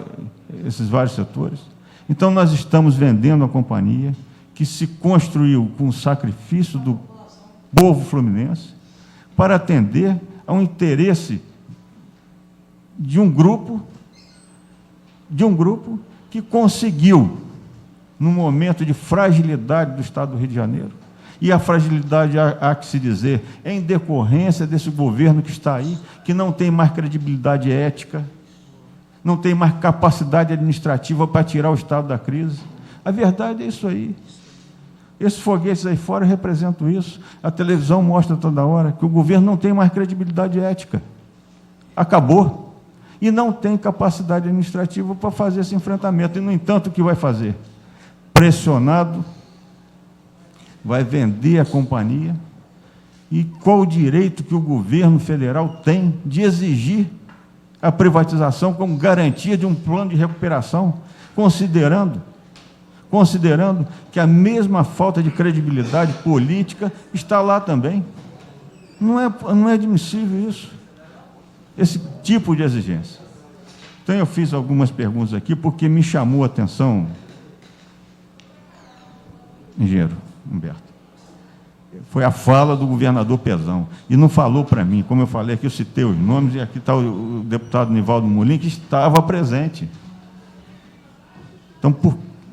Speaker 3: esses vários setores. Então, nós estamos vendendo a companhia que se construiu com o sacrifício do povo fluminense para atender a um interesse de um grupo que conseguiu, num momento de fragilidade do Estado do Rio de Janeiro, e a fragilidade, há que se dizer, é em decorrência desse governo que está aí, que não tem mais credibilidade ética, não tem mais capacidade administrativa para tirar o Estado da crise. A verdade é isso aí. Esses foguetes aí fora representam isso. A televisão mostra toda hora que o governo não tem mais credibilidade ética. Acabou. E não tem capacidade administrativa para fazer esse enfrentamento. E, no entanto, o que vai fazer? Pressionado, vai vender a companhia. E qual o direito que o governo federal tem de exigir a privatização como garantia de um plano de recuperação, considerando que a mesma falta de credibilidade política está lá também? Não é admissível isso, esse tipo de exigência. Então, eu fiz algumas perguntas aqui, porque me chamou a atenção, engenheiro Humberto, foi a fala do governador Pezão, e não falou para mim, como eu falei aqui, eu citei os nomes, e aqui está o deputado Nivaldo Molim, que estava presente.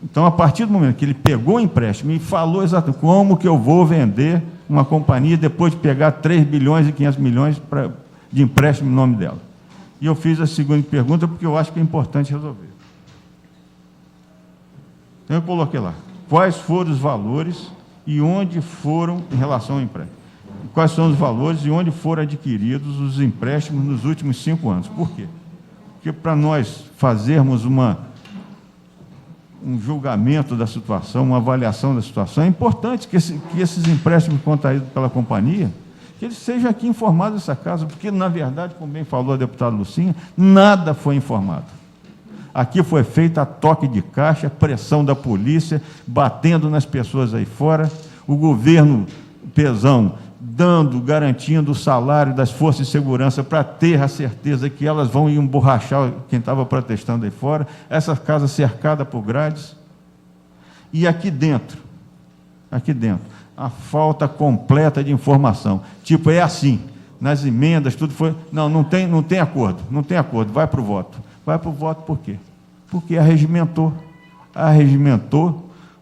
Speaker 3: Então, a partir do momento que ele pegou o empréstimo e falou exatamente como que eu vou vender uma companhia depois de pegar 3 bilhões e 500 milhões de empréstimo em nome dela. E eu fiz a segunda pergunta porque eu acho que é importante resolver. Então, eu coloquei lá, quais foram os valores e onde foram em relação ao empréstimo? Quais são os valores e onde foram adquiridos os empréstimos nos últimos 5 anos? Por quê? Porque para nós fazermos um julgamento da situação, uma avaliação da situação, é importante que esses empréstimos contraídos pela companhia, que eles sejam aqui informados nessa casa, porque, na verdade, como bem falou a deputada Lucinha, nada foi informado. Aqui foi feita a toque de caixa, pressão da polícia, batendo nas pessoas aí fora, o governo Pezão garantindo o salário das forças de segurança para ter a certeza que elas vão emborrachar quem estava protestando aí fora, essa casa cercada por grades. E aqui dentro, a falta completa de informação. Tipo, é assim, nas emendas, tudo foi... Não tem acordo, vai para o voto. Vai para o voto por quê? Porque arregimentou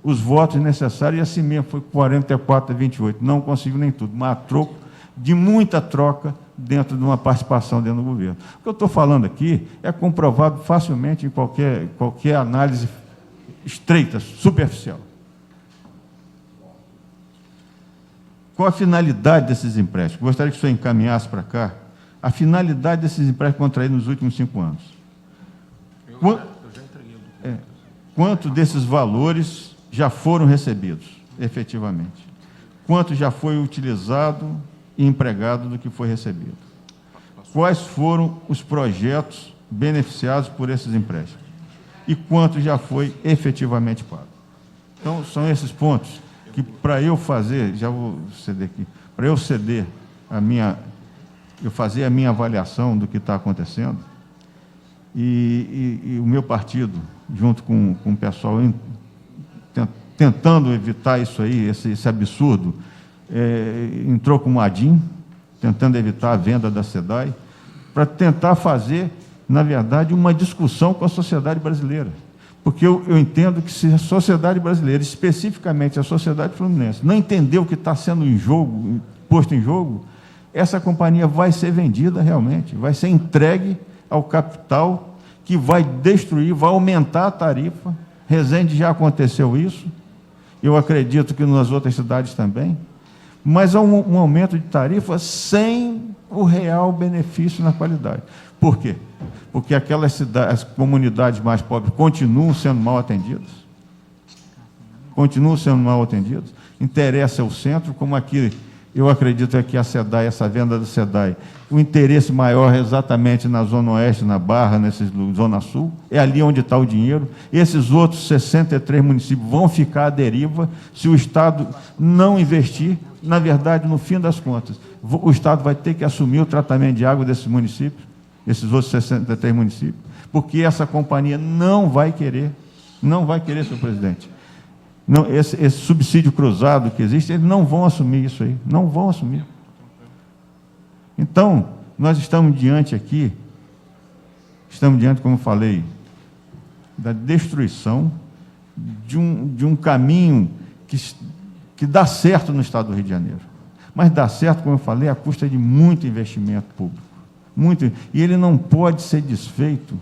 Speaker 3: os votos necessários, e assim mesmo, foi 44 a 28, não conseguiu nem tudo, mas a troco de muita troca dentro de uma participação dentro do governo. O que eu estou falando aqui é comprovado facilmente em qualquer análise estreita, superficial. Qual a finalidade desses empréstimos? Gostaria que o senhor encaminhasse para cá a finalidade desses empréstimos contraídos nos últimos 5 anos. Eu já entreguei o documento. Quanto desses valores já foram recebidos, efetivamente? Quanto já foi utilizado e empregado do que foi recebido? Quais foram os projetos beneficiados por esses empréstimos? E quanto já foi efetivamente pago? Então, são esses pontos que, para eu fazer, já vou ceder aqui, para eu fazer a minha avaliação do que está acontecendo, e o meu partido, junto com o pessoal, tentando evitar isso aí, esse absurdo, entrou com o ADIM, tentando evitar a venda da SEDAI, para tentar fazer, na verdade, uma discussão com a sociedade brasileira. Porque eu entendo que, se a sociedade brasileira, especificamente a sociedade fluminense, não entender o que está sendo posto em jogo, essa companhia vai ser vendida realmente, vai ser entregue ao capital, que vai destruir, vai aumentar a tarifa. Resende já aconteceu isso, eu acredito que nas outras cidades também, mas há um aumento de tarifa sem o real benefício na qualidade. Por quê? Porque aquelas cidades, as comunidades mais pobres continuam sendo mal atendidas. Interessa o centro, como aqui, eu acredito que a SEDAI, essa venda da SEDAI, o interesse maior é exatamente na Zona Oeste, na Barra, Zona Sul, é ali onde está o dinheiro. Esses outros 63 municípios vão ficar à deriva se o Estado não investir. Na verdade, no fim das contas, o Estado vai ter que assumir o tratamento de água desses municípios, esses outros 63 municípios, porque essa companhia não vai querer, senhor presidente. Não, esse subsídio cruzado que existe, eles não vão assumir isso aí, não vão assumir. Então, nós estamos diante, como falei, da destruição de um caminho que dá certo no Estado do Rio de Janeiro. Mas dá certo, como eu falei, à custa de muito investimento público. E ele não pode ser desfeito,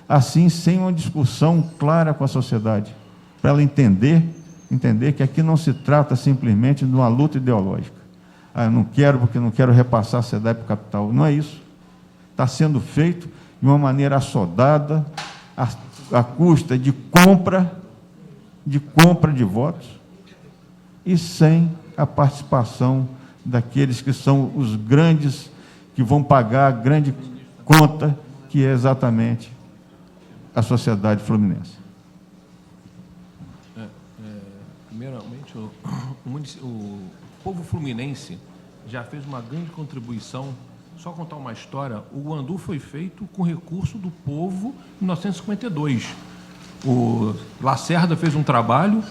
Speaker 3: assim, sem uma discussão clara com a sociedade, para ela entender que aqui não se trata simplesmente de uma luta ideológica. Eu não quero, porque não quero repassar a SEDAI para o capital. Não é isso. Está sendo feito de uma maneira assodada, à custa de compra de votos, e sem a participação daqueles que são os grandes, que vão pagar a grande conta, que é exatamente a sociedade fluminense.
Speaker 4: Primeiramente, o povo fluminense já fez uma grande contribuição. Só contar uma história: o Guandu foi feito com recurso do povo em 1952. O Lacerda fez um trabalho,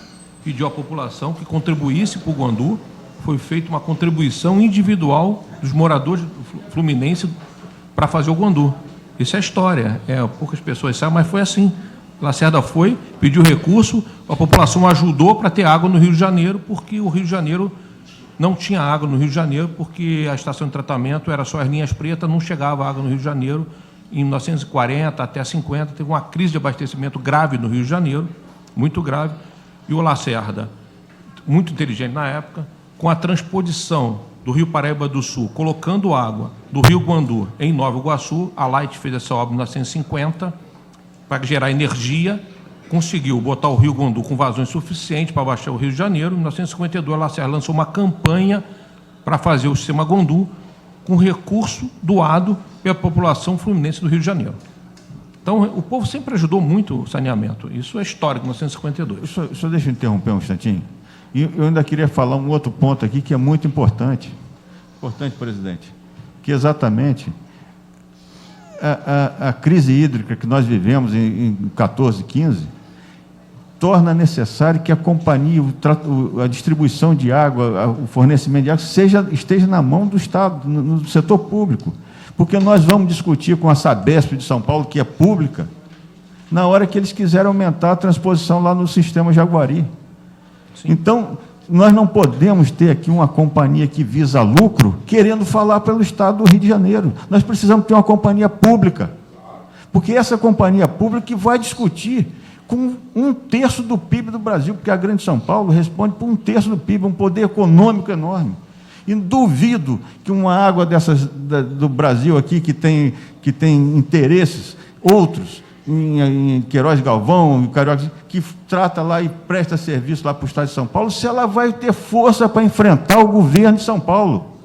Speaker 4: pediu à população que contribuísse para o Guandu. Foi feita uma contribuição individual dos moradores fluminenses para fazer o Guandu. Isso é história, poucas pessoas sabem, mas foi assim. Lacerda foi, pediu recurso, a população ajudou para ter água no Rio de Janeiro, porque o Rio de Janeiro não tinha água no Rio de Janeiro, porque a estação de tratamento era só as linhas pretas, não chegava água no Rio de Janeiro. Em 1940 até 50, teve uma crise de abastecimento grave no Rio de Janeiro, muito grave, e o Lacerda, muito inteligente na época, com a transposição do Rio Paraíba do Sul, colocando água do Rio Guandu em Nova Iguaçu, a Light fez essa obra em 1950, para gerar energia, conseguiu botar o Rio Guandu com vazões suficientes para baixar o Rio de Janeiro. Em 1952, a Lacerda lançou uma campanha para fazer o sistema Guandu com recurso doado pela população fluminense do Rio de Janeiro. Então, o povo sempre ajudou muito o saneamento. Isso é histórico, em 1952.
Speaker 3: Só deixa eu interromper um instantinho. E eu ainda queria falar um outro ponto aqui que é muito importante. Importante, presidente. Que exatamente a crise hídrica que nós vivemos em 14, 15, torna necessário que a companhia, a distribuição de água, o fornecimento de água, esteja na mão do Estado, no setor público. Porque nós vamos discutir com a Sabesp de São Paulo, que é pública, na hora que eles quiserem aumentar a transposição lá no sistema Jaguari. Sim. Então, nós não podemos ter aqui uma companhia que visa lucro querendo falar pelo Estado do Rio de Janeiro. Nós precisamos ter uma companhia pública, porque essa companhia pública que vai discutir com 1/3 do PIB do Brasil, porque a Grande São Paulo responde por 1/3 do PIB, um poder econômico enorme. E duvido que uma água dessas do Brasil aqui, que tem interesses outros, em Queiroz Galvão, que trata lá e presta serviço lá para o Estado de São Paulo, se ela vai ter força para enfrentar o governo de São Paulo.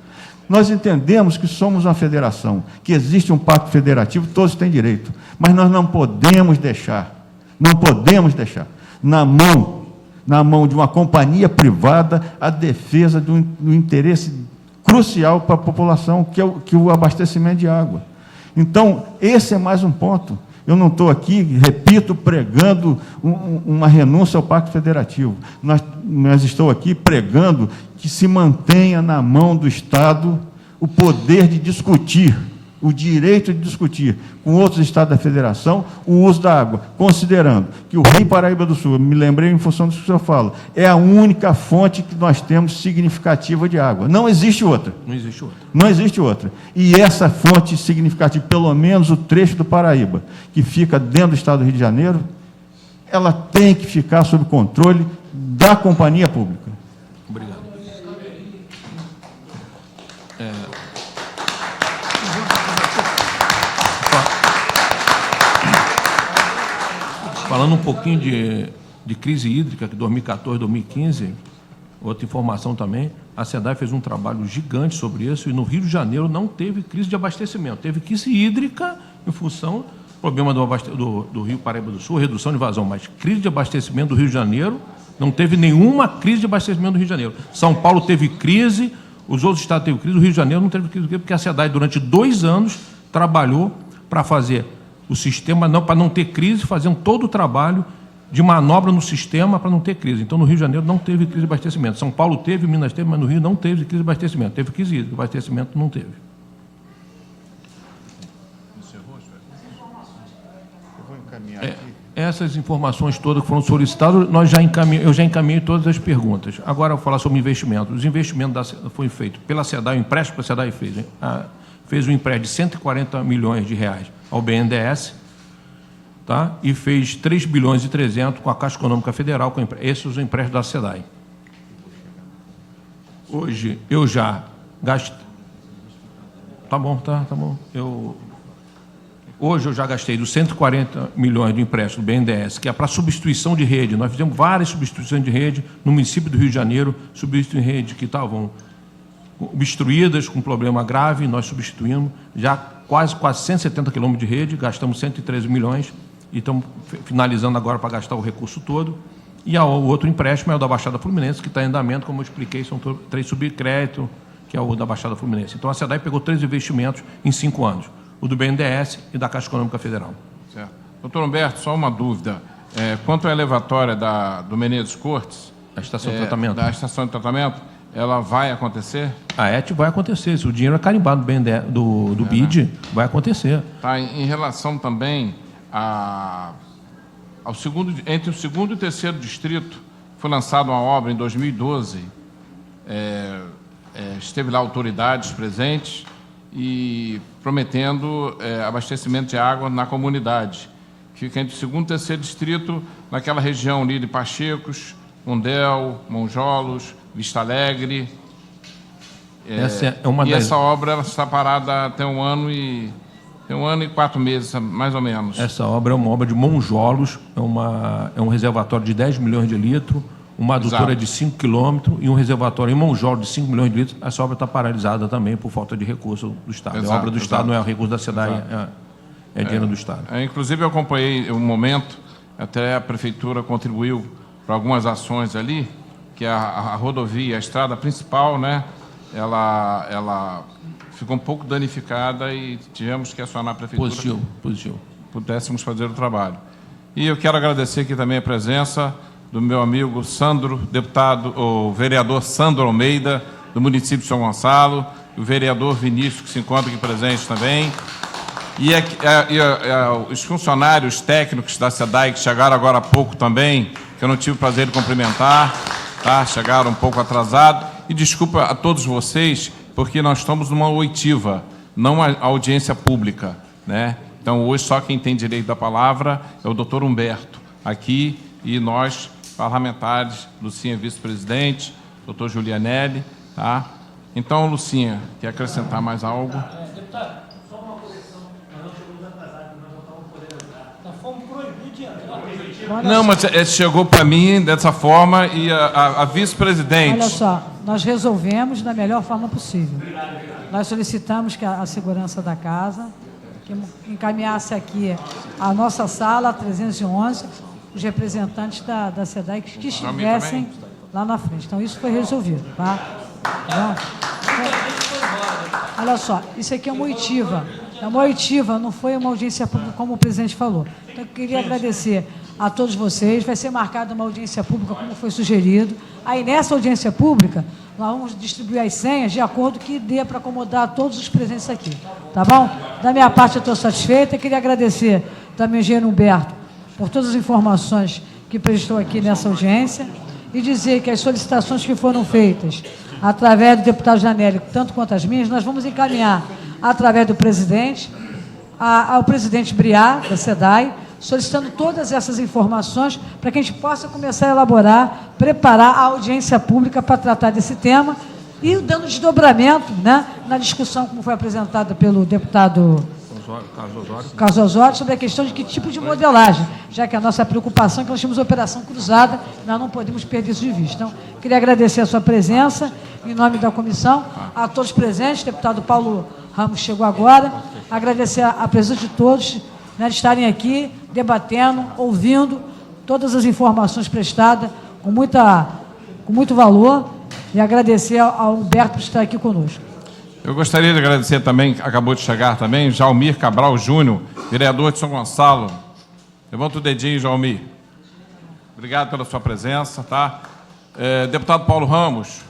Speaker 3: Nós entendemos que somos uma federação, que existe um pacto federativo, todos têm direito, mas nós não podemos deixar na mão de uma companhia privada a defesa do interesse crucial para a população, que é o abastecimento de água. Então, esse é mais um ponto. Eu não estou aqui, repito, pregando uma renúncia ao Pacto Federativo. Nós estamos aqui pregando que se mantenha na mão do Estado o poder de discutir, o direito de discutir com outros estados da federação o uso da água, considerando que o Rio Paraíba do Sul, eu me lembrei em função do que o senhor fala, é a única fonte que nós temos significativa de água. Não existe outra.
Speaker 4: Não existe outra.
Speaker 3: Não existe outra. E essa fonte significativa, pelo menos o trecho do Paraíba, que fica dentro do estado do Rio de Janeiro, ela tem que ficar sob controle da companhia pública.
Speaker 4: Obrigado. Falando um pouquinho de crise hídrica, que 2014, 2015, outra informação também, a SEDAI fez um trabalho gigante sobre isso, e no Rio de Janeiro não teve crise de abastecimento, teve crise hídrica em função do problema do Rio Paraíba do Sul, redução de vazão, mas crise de abastecimento do Rio de Janeiro, não teve nenhuma crise de abastecimento do Rio de Janeiro. São Paulo teve crise, os outros estados teve crise, o Rio de Janeiro não teve crise, porque a SEDAI, durante 2 anos, trabalhou para fazer o sistema, para não ter crise, fazendo todo o trabalho de manobra no sistema para não ter crise. Então, no Rio de Janeiro não teve crise de abastecimento. São Paulo teve, Minas teve, mas no Rio não teve crise de abastecimento. Teve crise de abastecimento, não teve. Essas informações todas que foram solicitadas, eu já encaminhei todas as perguntas. Agora, eu vou falar sobre investimento. Os investimentos foi feito pela SEDAI, o empréstimo que a SEDAI fez um empréstimo de 140 milhões de reais ao BNDES, tá? E fez 3 bilhões e 300 com a Caixa Econômica Federal, esses são os empréstimos da SEDAI. Hoje, eu já gastei... Tá bom. Hoje eu já gastei dos 140 milhões de empréstimo do BNDES, que é para substituição de rede. Nós fizemos várias substituições de rede no município do Rio de Janeiro, substituindo rede que estavam obstruídas, com problema grave, nós substituímos já quase 170 quilômetros de rede, gastamos 113 milhões e estamos finalizando agora para gastar o recurso todo. E o outro empréstimo é o da Baixada Fluminense, que está em andamento, como eu expliquei, são 3 subcréditos, que é o da Baixada Fluminense. Então, a SEDAI pegou 3 investimentos em 5 anos, o do BNDES e da Caixa Econômica Federal.
Speaker 2: Certo. Doutor Humberto, só uma dúvida. Quanto à elevatória do Menezes Cortes...
Speaker 4: A estação de tratamento.
Speaker 2: Da estação de tratamento, ela vai acontecer?
Speaker 4: A ET vai acontecer. Se o dinheiro é carimbado do BID, né? Vai acontecer.
Speaker 2: Tá, em relação também entre o segundo e o terceiro distrito, foi lançada uma obra em 2012, esteve lá autoridades presentes e prometendo abastecimento de água na comunidade. Fica entre o segundo e terceiro distrito, naquela região ali de Pachecos, Mundel, Monjolos, Vista Alegre. Essa obra ela está parada até um ano e 4 meses, mais ou menos.
Speaker 4: Essa obra é uma obra de Monjolos, é um reservatório de 10 milhões de litros, uma adutora de 5 quilômetros e um reservatório em Monjolos de 5 milhões de litros. Essa obra está paralisada também por falta de recurso do Estado.
Speaker 2: Exato,
Speaker 4: A obra do Estado não é o recurso da SEDAI, é dinheiro do Estado.
Speaker 2: Inclusive, eu acompanhei um momento, até a Prefeitura contribuiu para algumas ações ali, que a rodovia, a estrada principal, né, ela ficou um pouco danificada e tivemos que acionar a Prefeitura.
Speaker 4: Positivo.
Speaker 2: Pudéssemos fazer o trabalho. E eu quero agradecer aqui também a presença do meu amigo Sandro, o vereador Sandro Almeida, do município de São Gonçalo, e o vereador Vinícius, que se encontra aqui presente também, e os funcionários técnicos da SEDAI, que chegaram agora há pouco também, que eu não tive o prazer de cumprimentar, tá? Chegaram um pouco atrasados, e desculpa a todos vocês, porque nós estamos numa oitiva, não uma audiência pública, né? Então, hoje, só quem tem direito da palavra é o doutor Humberto, aqui, e nós, parlamentares, Lucinha, vice-presidente, doutor Julianelli, tá? Então, Lucinha, quer acrescentar mais algo?
Speaker 8: Deputado, só uma correção. Nós não chegamos atrasados, nós não estamos podendo entrar. Nós fomos proibidos de entrar.
Speaker 2: Não, mas chegou para mim dessa forma e a vice-presidente...
Speaker 1: Olha só, nós resolvemos da melhor forma possível. Nós solicitamos que a segurança da casa que encaminhasse aqui a nossa sala 311, os representantes da SEDAI que estivessem lá na frente. Então, isso foi resolvido, tá? Então, olha só, isso aqui é uma oitiva, não foi uma audiência pública, como o presidente falou. Então, eu queria agradecer a todos vocês. Vai ser marcada uma audiência pública, como foi sugerido. Aí, nessa audiência pública, nós vamos distribuir as senhas de acordo que dê para acomodar todos os presentes aqui. Tá bom? Da minha parte, eu estou satisfeita. Eu queria agradecer também ao engenheiro Humberto por todas as informações que prestou aqui nessa audiência e dizer que as solicitações que foram feitas através do deputado Janelli, tanto quanto as minhas, nós vamos encaminhar através do presidente ao presidente Briá, da SEDAI, solicitando todas essas informações para que a gente possa começar a elaborar, preparar a audiência pública para tratar desse tema e dando desdobramento, né, na discussão, como foi apresentada pelo deputado Carlos Osório, sobre a questão de que tipo de modelagem, já que a nossa preocupação é que nós temos operação cruzada, nós não podemos perder isso de vista. Então, queria agradecer a sua presença, em nome da comissão, a todos presentes, o deputado Paulo Ramos chegou agora, agradecer a presença de todos, né, de estarem aqui, debatendo, ouvindo todas as informações prestadas, com muito valor, e agradecer ao Humberto por estar aqui conosco.
Speaker 2: Eu gostaria de agradecer também, acabou de chegar também, Jalmir Cabral Júnior, vereador de São Gonçalo. Levanta o dedinho, Jalmir. Obrigado pela sua presença, tá? Deputado Paulo Ramos,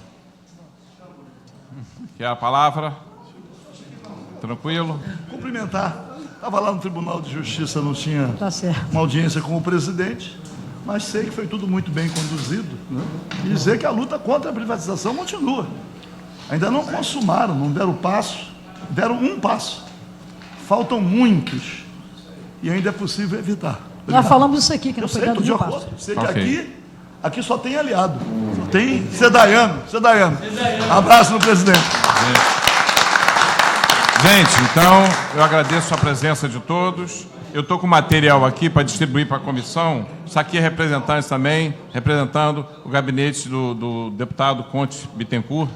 Speaker 2: quer a palavra? Tranquilo?
Speaker 9: Cumprimentar. Estava lá no Tribunal de Justiça, não tinha uma audiência com o presidente, mas sei que foi tudo muito bem conduzido, né? E dizer que a luta contra a privatização continua. Ainda não consumaram, não deram passo, deram um passo. Faltam muitos e ainda é possível evitar.
Speaker 1: Nós falamos isso aqui, que não foi dado
Speaker 9: de
Speaker 1: um
Speaker 9: acordo.
Speaker 1: passo.
Speaker 9: Sei que aqui só tem aliado, só tem sedaiano. Abraço no presidente.
Speaker 2: Gente, então, eu agradeço a presença de todos. Eu estou com material aqui para distribuir para a comissão. Isso aqui é representantes também, representando o gabinete do deputado Conte Bittencourt.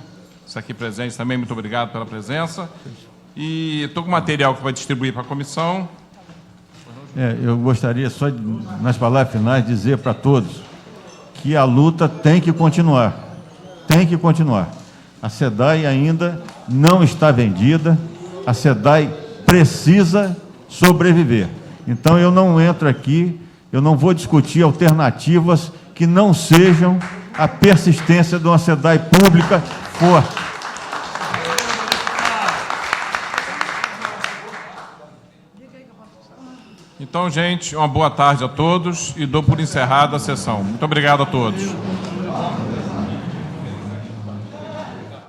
Speaker 2: Isso aqui presente também, muito obrigado pela presença. E estou com material que vai distribuir para a comissão.
Speaker 3: Eu gostaria só, nas palavras finais, dizer para todos que a luta tem que continuar. Tem que continuar. A SEDAI ainda não está vendida. A SEDAI precisa sobreviver. Então, eu não entro aqui, eu não vou discutir alternativas que não sejam a persistência de uma SEDAI pública forte.
Speaker 2: Então, gente, uma boa tarde a todos e dou por encerrada a sessão. Muito obrigado a todos.